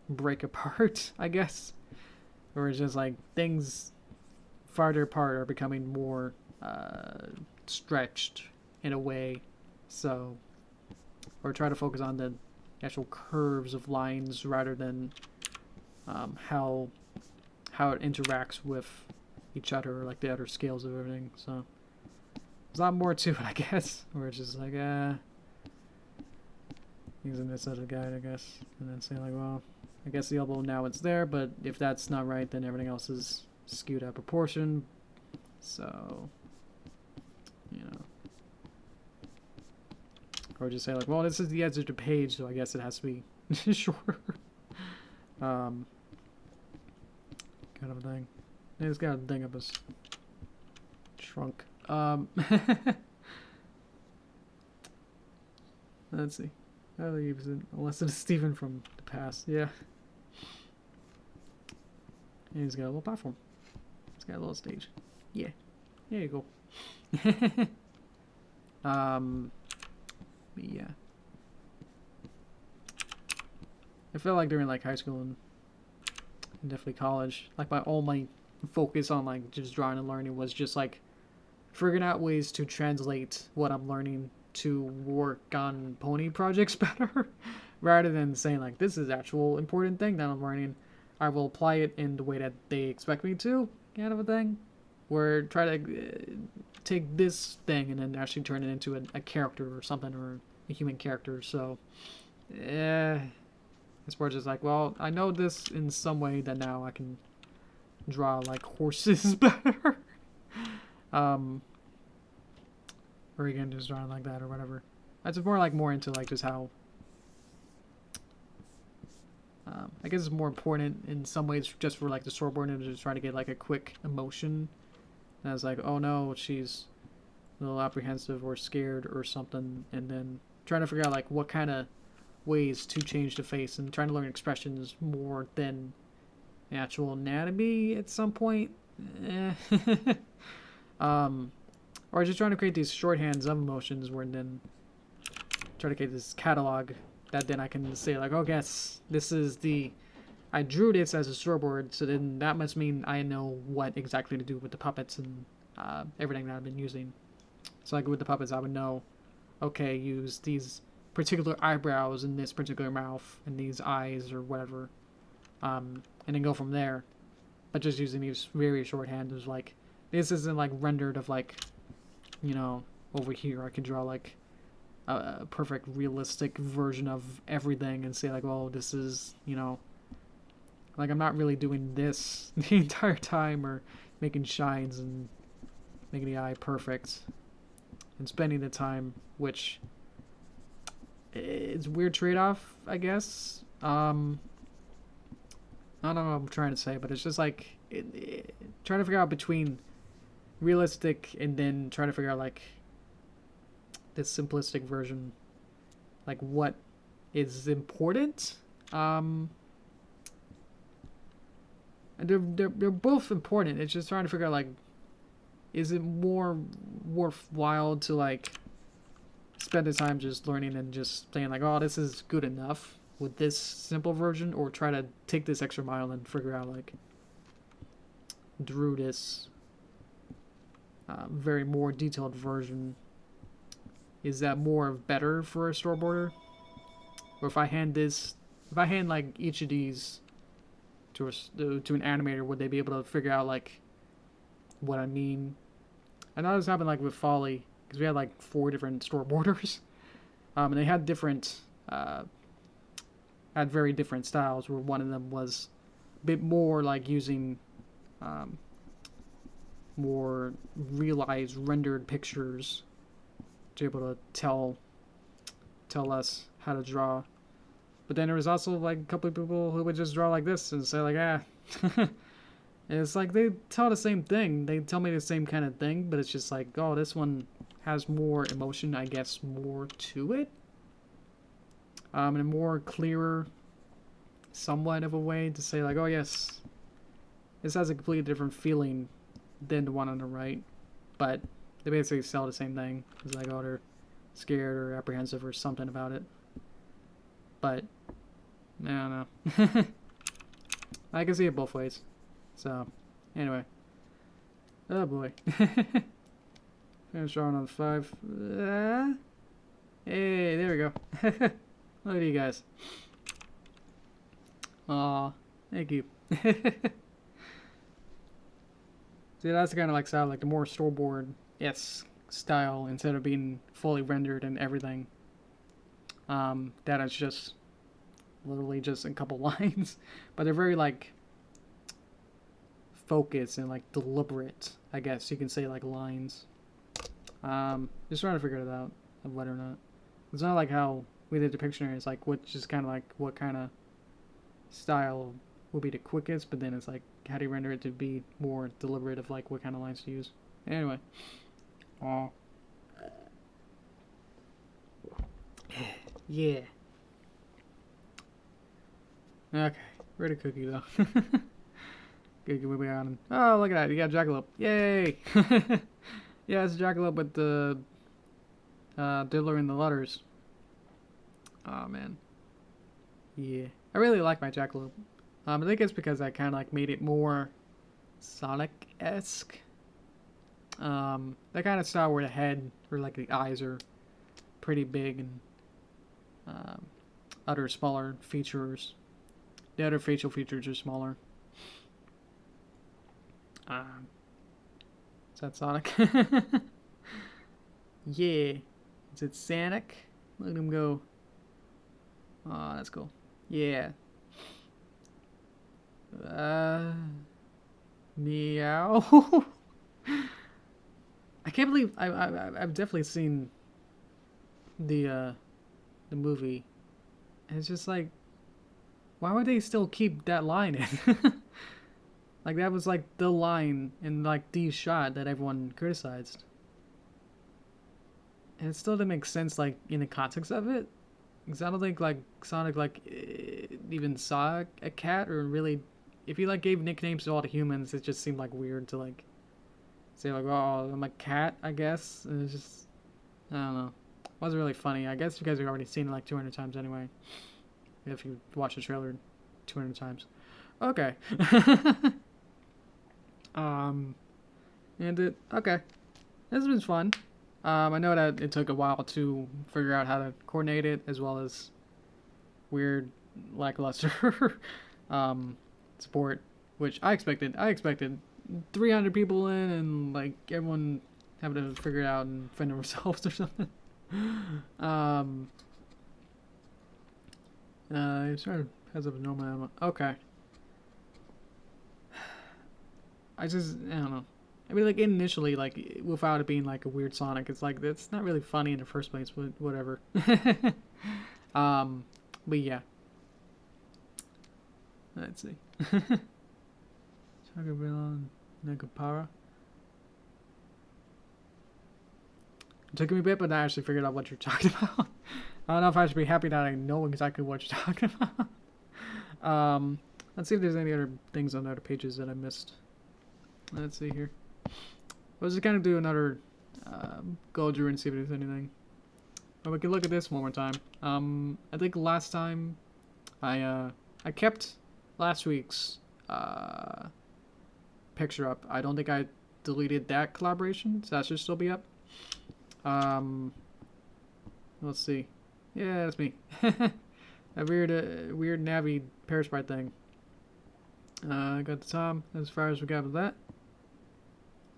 break apart, I guess, or it's just like things farther apart are becoming more stretched in a way. So, or try to focus on the actual curves of lines rather than how it interacts with each other, or like the other scales of everything. So there's a lot more to it, I guess. Where it's just like using this as a guide, I guess, and then saying like, well, I guess the elbow now it's there, but if that's not right, then everything else is skewed out of proportion. So, you know, or just say like, well, this is the edge of the page, so I guess it has to be shorter. Kind of a thing. It's got a thing up his trunk. Let's see. How do you use it? Unless it's Stephen from the past. Yeah. And he's got a little platform. He's got a little stage. Yeah. There you go. Yeah. I feel like during like high school and definitely college, like all my focus on like just drawing and learning was just like figuring out ways to translate what I'm learning to work on pony projects better, rather than saying like this is actual important thing that I'm learning. I will apply it in the way that they expect me to, kind of a thing. Where try to take this thing and then actually turn it into a character or something, or a human character. So, it's more just like, well, I know this in some way that now I can draw like horses better. Or again, just drawing like that or whatever. That's more like more into like just how. I guess it's more important in some ways just for like the storyboard and just trying to get like a quick emotion. And it's like, oh no, she's a little apprehensive or scared or something, and then trying to figure out like what kind of ways to change the face and trying to learn expressions more than actual anatomy at some point. Or just trying to create these shorthands of emotions where then try to create this catalog that then I can say like, oh yes, this is the, I drew this as a storyboard, so then that must mean I know what exactly to do with the puppets and everything that I've been using. So like with the puppets, I would know, okay, use these particular eyebrows in this particular mouth and these eyes or whatever, and then go from there. But just using these very shorthand is like, this isn't like rendered of like, you know, over here I can draw like a perfect realistic version of everything and say like, well, this is, you know, like I'm not really doing this the entire time or making shines and making the eye perfect and spending the time, which it's a weird trade-off, I guess. I don't know what I'm trying to say, but it's just like trying to figure out between realistic and then trying to figure out like this simplistic version, like what is important. And they're both important. It's just trying to figure out like, is it more worthwhile to like spend the time just learning and just saying like, oh, this is good enough with this simple version, or try to take this extra mile and figure out like, drew this very more detailed version. Is that more better for a storyboarder? Or if I hand like each of these to an animator, would they be able to figure out like what I mean? I know this happened like with Folly, because we had like 4 different storyboarders, and they had different, had very different styles. Where one of them was a bit more like using more realized rendered pictures to be able to tell us how to draw. But then there was also like a couple of people who would just draw like this and say like, ah. It's like they tell the same thing. They tell me the same kind of thing, but it's just like, oh, this one has more emotion, I guess, more to it. And a more clearer, somewhat of a way to say like, oh yes, this has a completely different feeling than the one on the right. But they basically sell the same thing. It's like, oh, they're scared or apprehensive or something about it. But, I don't know. I can see it both ways. So, anyway. Oh boy. Finish drawing on 5. Hey, there we go. Look at you guys. Aw, thank you. See, that's kind of like style, like the more storyboard-esque style, instead of being fully rendered and everything. That is just literally just a couple lines, but they're very like focused and like deliberate, I guess you can say, like lines. Just trying to figure it out of whether or not it's not like how we did the Pictionary. It's like which is kind of like what kind of style will be the quickest, but then it's like how do you render it to be more deliberate of like what kind of lines to use. Anyway, yeah. Okay, ready cookie though. Good, moving on. Oh, look at that! You got Jackalope. Yay! Yeah, it's Jackalope with the Diddler and the letters. Oh man. Yeah, I really like my Jackalope. I think it's because I kind of like made it more Sonic-esque. That kind of style where the head or like the eyes are pretty big and other smaller features. The other facial features are smaller. Is that Sonic? Yeah. Is it Sonic? Look at him go. Oh, that's cool. Yeah. Meow. I can't believe I've definitely seen the movie. And it's just like, why would they still keep that line in? Like that was like the line in like the shot that everyone criticized. And it still didn't make sense like in the context of it. Because I don't think like Sonic like even saw a cat, or really if he like gave nicknames to all the humans, it just seemed like weird to like say like, oh, I'm a cat, I guess. And it's just, I don't know. It wasn't really funny. I guess you guys have already seen it like 200 times anyway. If you watch the trailer 200 times. Okay. And it, okay. This has been fun. I know that it took a while to figure out how to coordinate it, as well as weird, lackluster support, which I expected. I expected 300 people in and like everyone having to figure it out and fend themselves or something. It sort of has a normal ammo. Okay. I don't know. I mean, like, initially, like, without it being, like, a weird Sonic, it's like, it's not really funny in the first place, but whatever. But yeah. Let's see. Chagabilon Negapara. It took me a bit, but I actually figured out what you're talking about. I don't know if I should be happy that I know exactly what you're talking about. Let's see if there's any other things on other pages that I missed. Let's see here. Let's just kind of do another go through and see if there's anything. But we can look at this one more time. I think last time I kept last week's picture up. I don't think I deleted that collaboration, so that should still be up. Let's see. Yeah, that's me. A weird Navi Parasprite thing. I got the Tom as far as we got with that.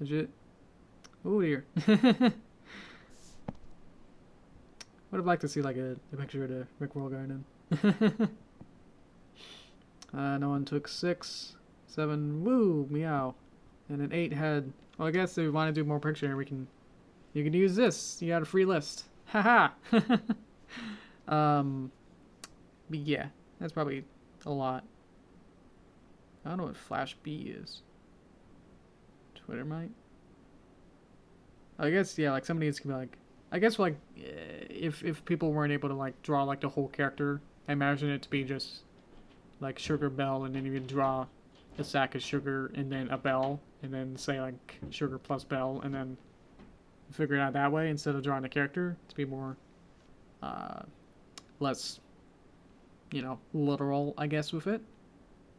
Legit. Oh dear. Would have liked to see like a picture of the Rickroll Garden. No one took 6, 7. Woo, meow, and an 8 had. Well, I guess if we want to do more picture, you can use this. You got a free list. Haha. But yeah, that's probably a lot. I don't know what Flash B is. Twitter might. I guess yeah, like somebody needs to be like. I guess like if people weren't able to like draw like the whole character, I imagine it to be just like sugar bell, and then you can draw a sack of sugar and then a bell, and then say like sugar plus bell, and then figure it out that way instead of drawing a character to be more less, you know, literal, I guess, with it.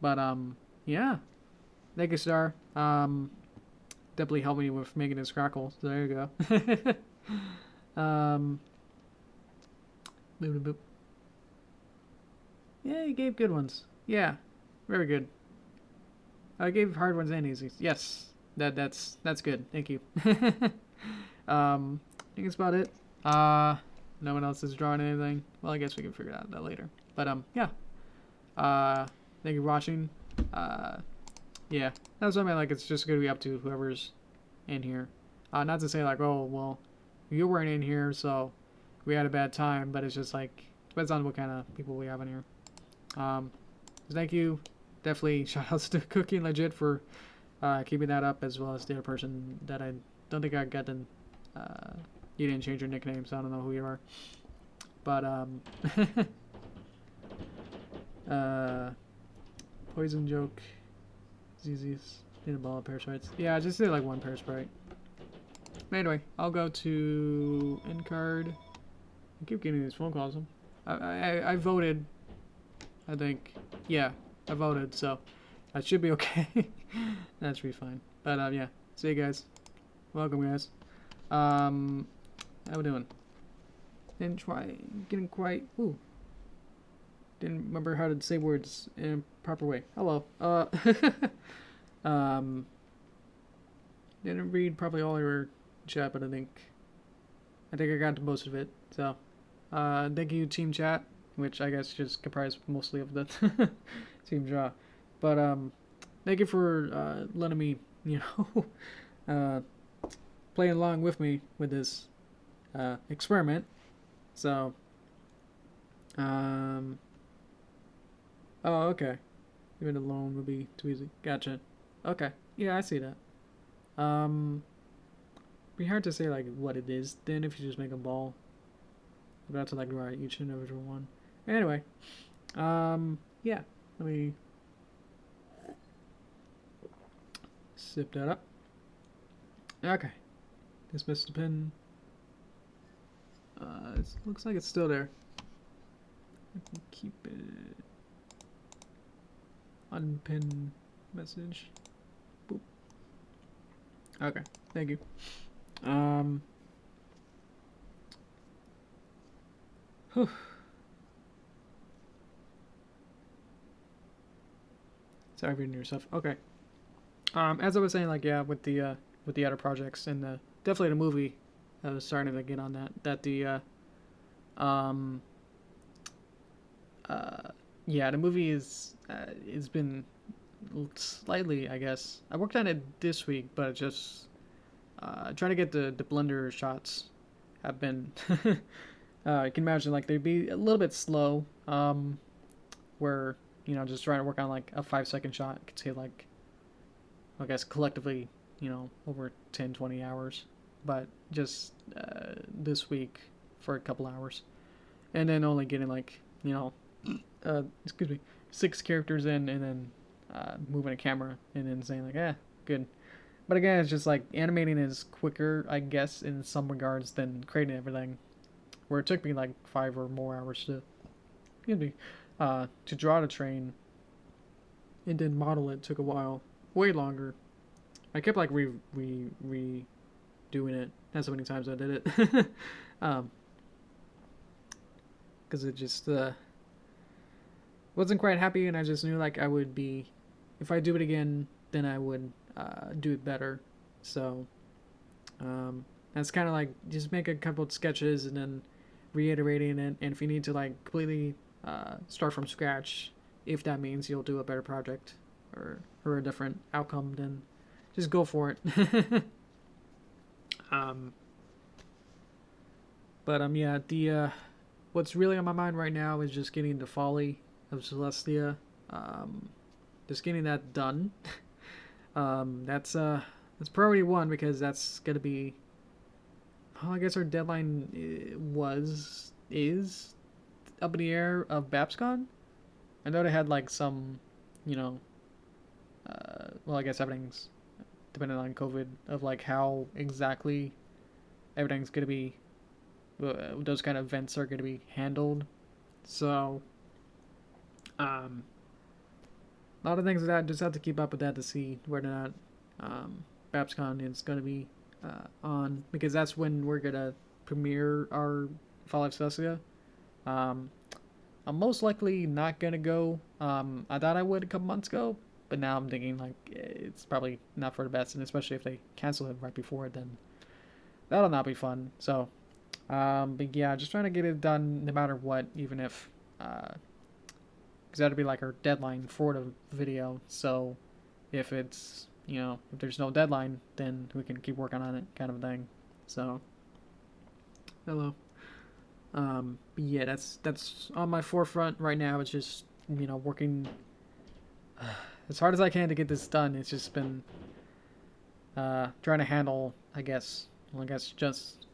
But yeah, thank you, Star. Definitely helped me with making this crackle. So there you go. Boop, boop, boop. Yeah, you gave good ones. Yeah, very good. I gave hard ones and easy. Yes, that's good. Thank you. I think that's about it. No one else is drawing anything. Well, I guess we can figure out that later. But yeah. Thank you for watching. Yeah, that's what I mean. Like, it's just gonna be up to whoever's in here. Not to say like, oh well, you weren't in here, so we had a bad time. But it's just like depends on what kind of people we have in here. So thank you. Definitely shout outs to Cookie and Legit for keeping that up, as well as the other person that I don't think I got the. You didn't change your nickname, so I don't know who you are. But Poison Joke, ZZ's, need a ball of Parasprites. Yeah, I just did like one Parasprite. But anyway, I'll go to end card. I keep getting these phone calls. I voted. I think. Yeah, I voted, so that should be okay. That should be fine. But yeah, see you guys. Welcome, guys. How we doing? Didn't try getting quite. Ooh. Didn't remember how to say words in a proper way. Hello. Didn't read probably all your chat, but I think I got to most of it. So, thank you, Team Chat, which I guess just comprised mostly of the Team Draw. But thank you for letting me, you know, playing along with me with this experiment. So, oh, okay. Even alone would be too easy. Gotcha. Okay. Yeah, I see that. Be hard to say like what it is then if you just make a ball. I'm about to like write each individual one. Anyway, yeah. Let me sip that up. Okay. Dismiss the pin. It looks like it's still there. I can keep it. Unpin message. Boop. Okay. Thank you. Whew. Sorry for reading yourself. Okay. As I was saying, like, yeah, with the other projects and definitely the movie, I was starting to get on that. That the um yeah, the movie is it's been slightly, I guess. I worked on it this week, but just trying to get the blender shots have been. You can imagine like they'd be a little bit slow. Where just trying to work on like a 5 second shot could take like, I guess collectively, over 10, 20 hours. But just this week for a couple hours, and then only getting like excuse me, 6 characters in, and then moving a camera, and then saying like, good. But again, it's just like animating is quicker, I guess, in some regards than creating everything. Where it took me like 5 or more hours to draw the train, and then model it took a while, way longer. I kept like redoing it. That's how many times I did it, because it just wasn't quite happy, and I just knew like I would be, if I do it again, then I would do it better. So that's kind of like just make a couple of sketches and then reiterating it. And if you need to like completely start from scratch, if that means you'll do a better project or a different outcome, then just go for it. um, but yeah, the what's really on my mind right now is just getting the Folly of Celestia, just getting that done. That's priority one, because that's gonna be. Well, I guess our deadline is up in the air of BabsCon. I know they had like some, you know, well, I guess everything's depending on COVID of like how exactly everything's gonna be. Those kind of events are gonna be handled. So, a lot of things that I just have to keep up with that to see whether or not BabsCon is gonna be on, because that's when we're gonna premiere our Fall of Celestia. Um, I'm most likely not gonna go. I thought I would a couple months ago, but now I'm thinking like it's probably not for the best, and especially if they cancel it right before it, then that'll not be fun. So, but yeah, just trying to get it done no matter what, even if, because that'll be like our deadline for the video. So, if it's if there's no deadline, then we can keep working on it, kind of thing. So, hello. But yeah, that's on my forefront right now. It's just working as hard as I can to get this done. It's just been trying to handle, I guess. Well, I guess just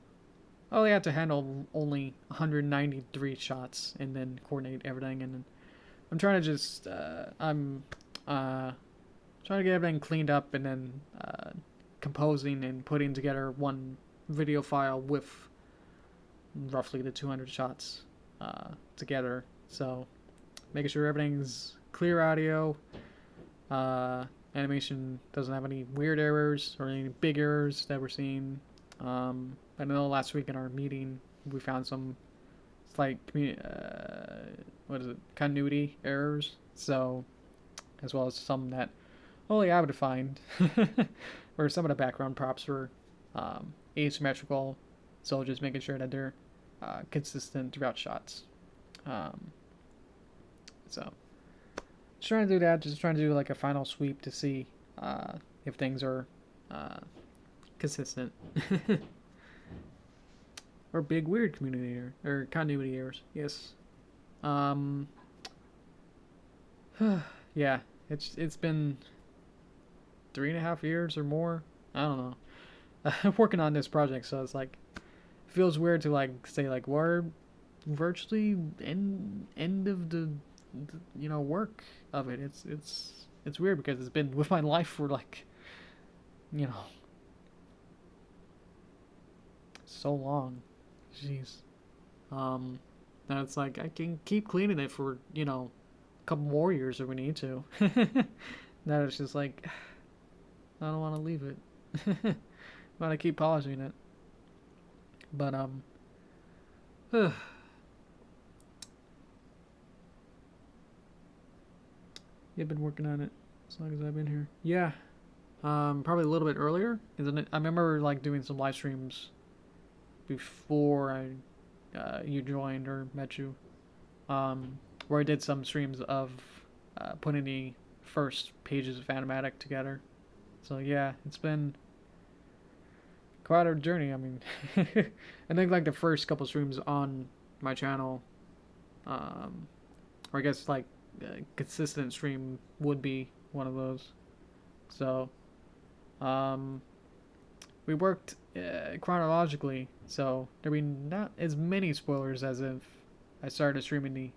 I had to handle only 193 shots and then coordinate everything, and then I'm trying to just I'm trying to get everything cleaned up, and then composing and putting together one video file with roughly the 200 shots together. So making sure everything's clear audio, animation doesn't have any weird errors or any big errors that we're seeing. I know last week in our meeting we found some slight continuity errors. So, as well as some that only I would find, where some of the background props were asymmetrical. So just making sure that they're consistent throughout shots. So just trying to do that. Just trying to do like a final sweep to see if things are consistent. Or big weird community error or continuity errors. Yes. Yeah. It's been 3.5 years or more. I don't know. I'm working on this project, so it's like feels weird to like say like we're virtually end of the work of it. It's weird because it's been with my life for like you know so long. Jeez. Um, and it's like I can keep cleaning it for a couple more years if we need to. Now it's just like I don't want to leave it. I want to keep polishing it. But you've been working on it as long as I've been here. Yeah. Probably a little bit earlier, isn't it? I remember like doing some live streams before you joined or met you. Where I did some streams of putting the first pages of Animatic together. So yeah, it's been quite a journey. I mean, I think like the first couple streams on my channel, or I guess like a consistent stream would be one of those. So, um, we worked chronologically, so there'd be not as many spoilers as if I started streaming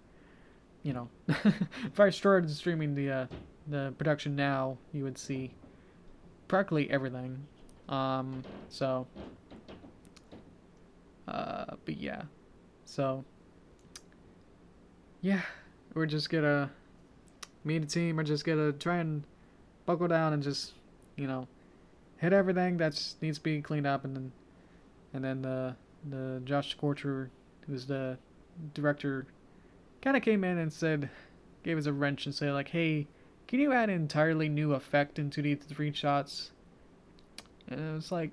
if I started streaming the production now, you would see practically everything. So, but yeah, so yeah, we're just gonna me and the team are just gonna try and buckle down and just you know hit everything that needs to be cleaned up, and then the Josh Scorcher, who's the director, kind of came in and gave us a wrench and said like, hey, can you add an entirely new effect into these 3 shots? And it was like,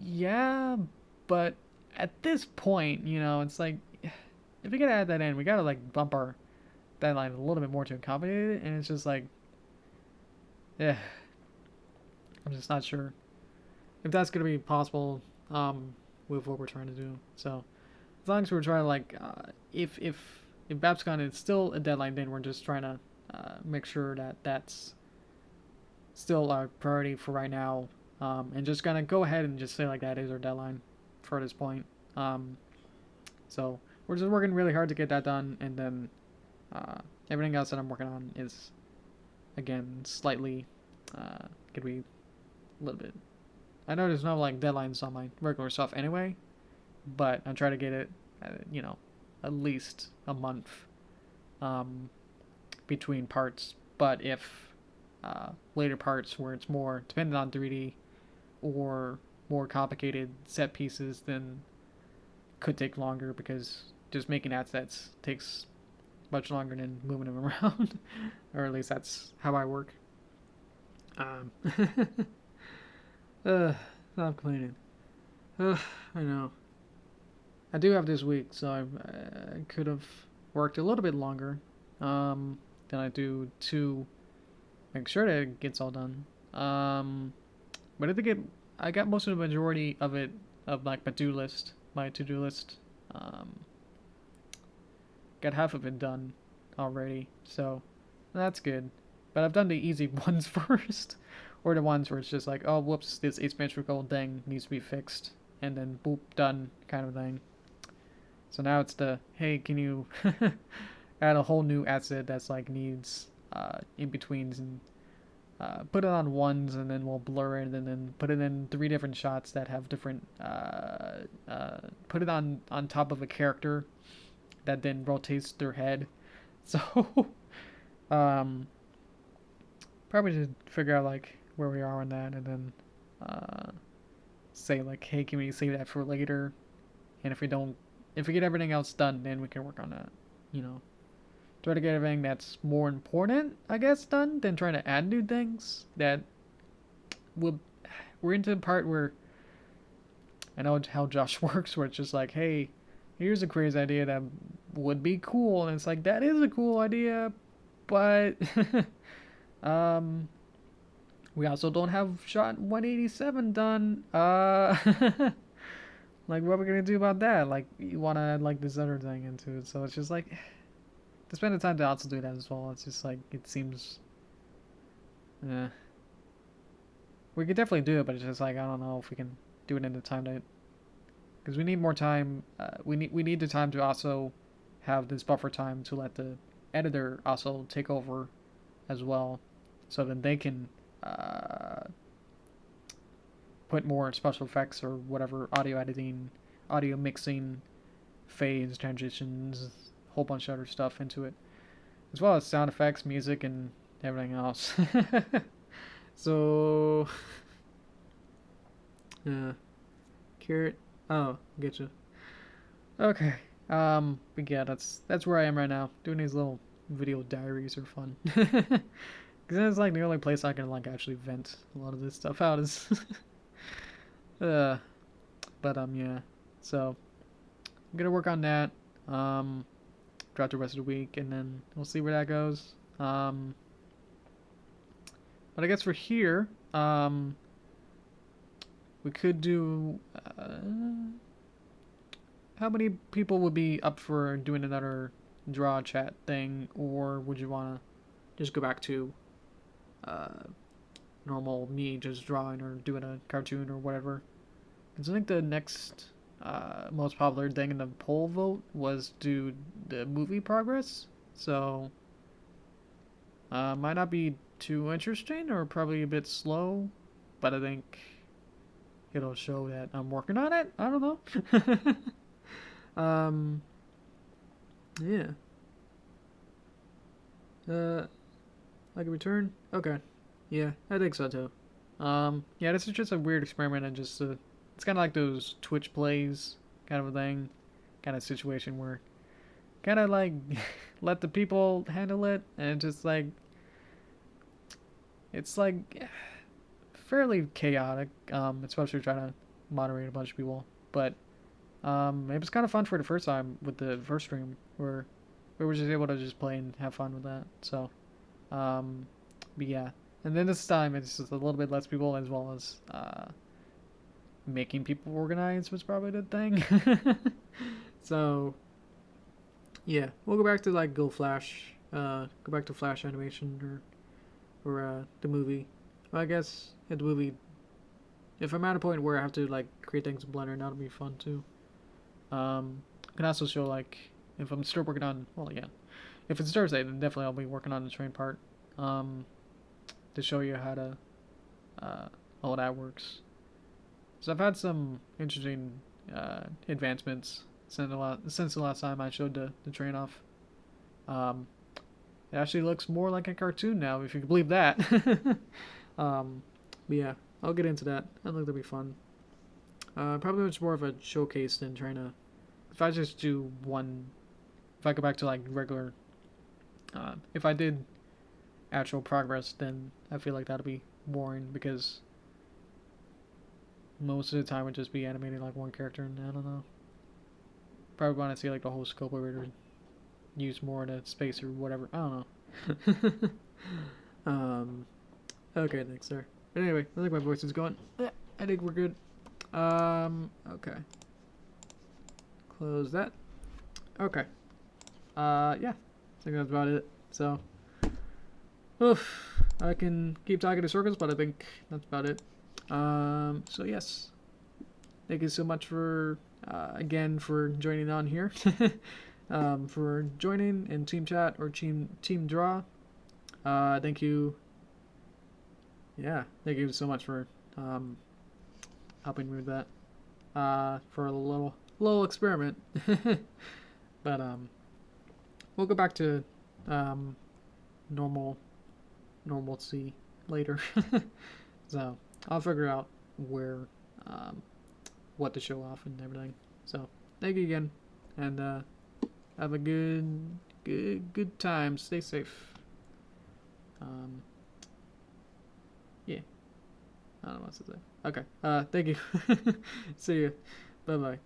yeah, but at this point, it's like, if we gotta add that in, we gotta like bump our deadline a little bit more to accommodate it, and it's just like, yeah, I'm just not sure if that's gonna be possible with what we're trying to do. So as long as we're trying to like, if BabsCon is still a deadline, then we're just trying to make sure that that's still our priority for right now, and just gonna go ahead and just say like that is our deadline for this point. So we're just working really hard to get that done, and then everything else that I'm working on is again slightly could be a little bit. I know there's no like deadlines on my regular stuff anyway, but I'm trying to get it, at least a month between parts. But if later parts where it's more dependent on 3D or more complicated set pieces, then could take longer because just making assets takes much longer than moving them around, or at least that's how I work. Stop complaining. I know. I do have this week, so I could have worked a little bit longer than I do to make sure that it gets all done. But I got most of the majority of it, of like my to-do list. Got half of it done already, so that's good. But I've done the easy ones first, or the ones where it's just like, oh, whoops, this asymmetrical thing needs to be fixed, and then boop, done kind of thing. So now it's the, hey, can you add a whole new asset that's like needs in-betweens, and put it on ones, and then we'll blur it, and then put it in 3 different shots that have different, put it on top of a character that then rotates their head. So, probably should figure out like where we are on that, and then say like, hey, can we save that for later? And if we get everything else done, then we can work on that. Try to get everything that's more important, I guess, done than trying to add new things. We're into the part where I know how Josh works, where it's just like, hey, here's a crazy idea that would be cool, and it's like, that is a cool idea, but we also don't have shot 187 done. Like, what are we gonna do about that? Like, you want to add like this other thing into it, so it's just like, to spend the time to also do that as well. It's just like, it seems, we could definitely do it, but it's just like, I don't know if we can do it in the time that, because we need more time. We need the time to also have this buffer time to let the editor also take over as well, so then they can put more special effects or whatever, audio editing, audio mixing, fades, transitions, a whole bunch of other stuff into it, as well as sound effects, music, and everything else. So, carrot. Oh, get you. Okay. But yeah, that's where I am right now. Doing these little video diaries are fun. Because it's like the only place I can like actually vent a lot of this stuff out is. uh, but yeah. So I'm gonna work on that. Throughout the rest of the week, and then we'll see where that goes. But I guess for here, we could do. How many people would be up for doing another draw chat thing, or would you want to just go back to normal me just drawing or doing a cartoon or whatever? Because I think the next most popular thing in the poll vote was do the movie progress, so might not be too interesting or probably a bit slow, but I think it'll show that I'm working on it. I don't know. Yeah. I can return? Okay. Yeah, I think so too. Yeah, this is just a weird experiment and just, it's kind of like those Twitch plays kind of a thing, kind of situation where kind of like let the people handle it and just like, it's like fairly chaotic, especially trying to moderate a bunch of people, but it was kind of fun for the first time with the first stream where we were just able to just play and have fun with that. So, but yeah, and then this time it's just a little bit less people as well as making people organize was probably the thing. So, yeah, we'll go back to like go back to Flash animation or the movie. Well, I guess at the movie, if I'm at a point where I have to like create things in Blender, that'll be fun too. I can also show like if I'm still working on, well, yeah, if it's Thursday, then definitely I'll be working on the train part to show you how to all that works. So I've had some interesting advancements since the last time I showed the train off. It actually looks more like a cartoon now, if you can believe that. But yeah, I'll get into that. I think that'll be fun. Probably much more of a showcase than trying to. If I just do one, if I go back to like regular, if I did actual progress, then I feel like that'll be boring because most of the time would just be animating like one character, and I don't know. Probably want to see like the whole scope of it or use more of the space or whatever. I don't know. Okay, thanks, sir. But anyway, I think my voice is going. I think we're good. Okay. Close that. Okay. Yeah. I think that's about it. So, oof. I can keep talking to circles, but I think that's about it. So yes. Thank you so much for, again, for joining on here. For joining in team chat or team draw. Thank you. Yeah, thank you so much for, helping me with that. For a little experiment. But we'll go back to normalcy later. So I'll figure out where what to show off and everything. So thank you again, and have a good time. Stay safe. Yeah, I don't know what to say. Okay. Thank you. See you. Bye bye.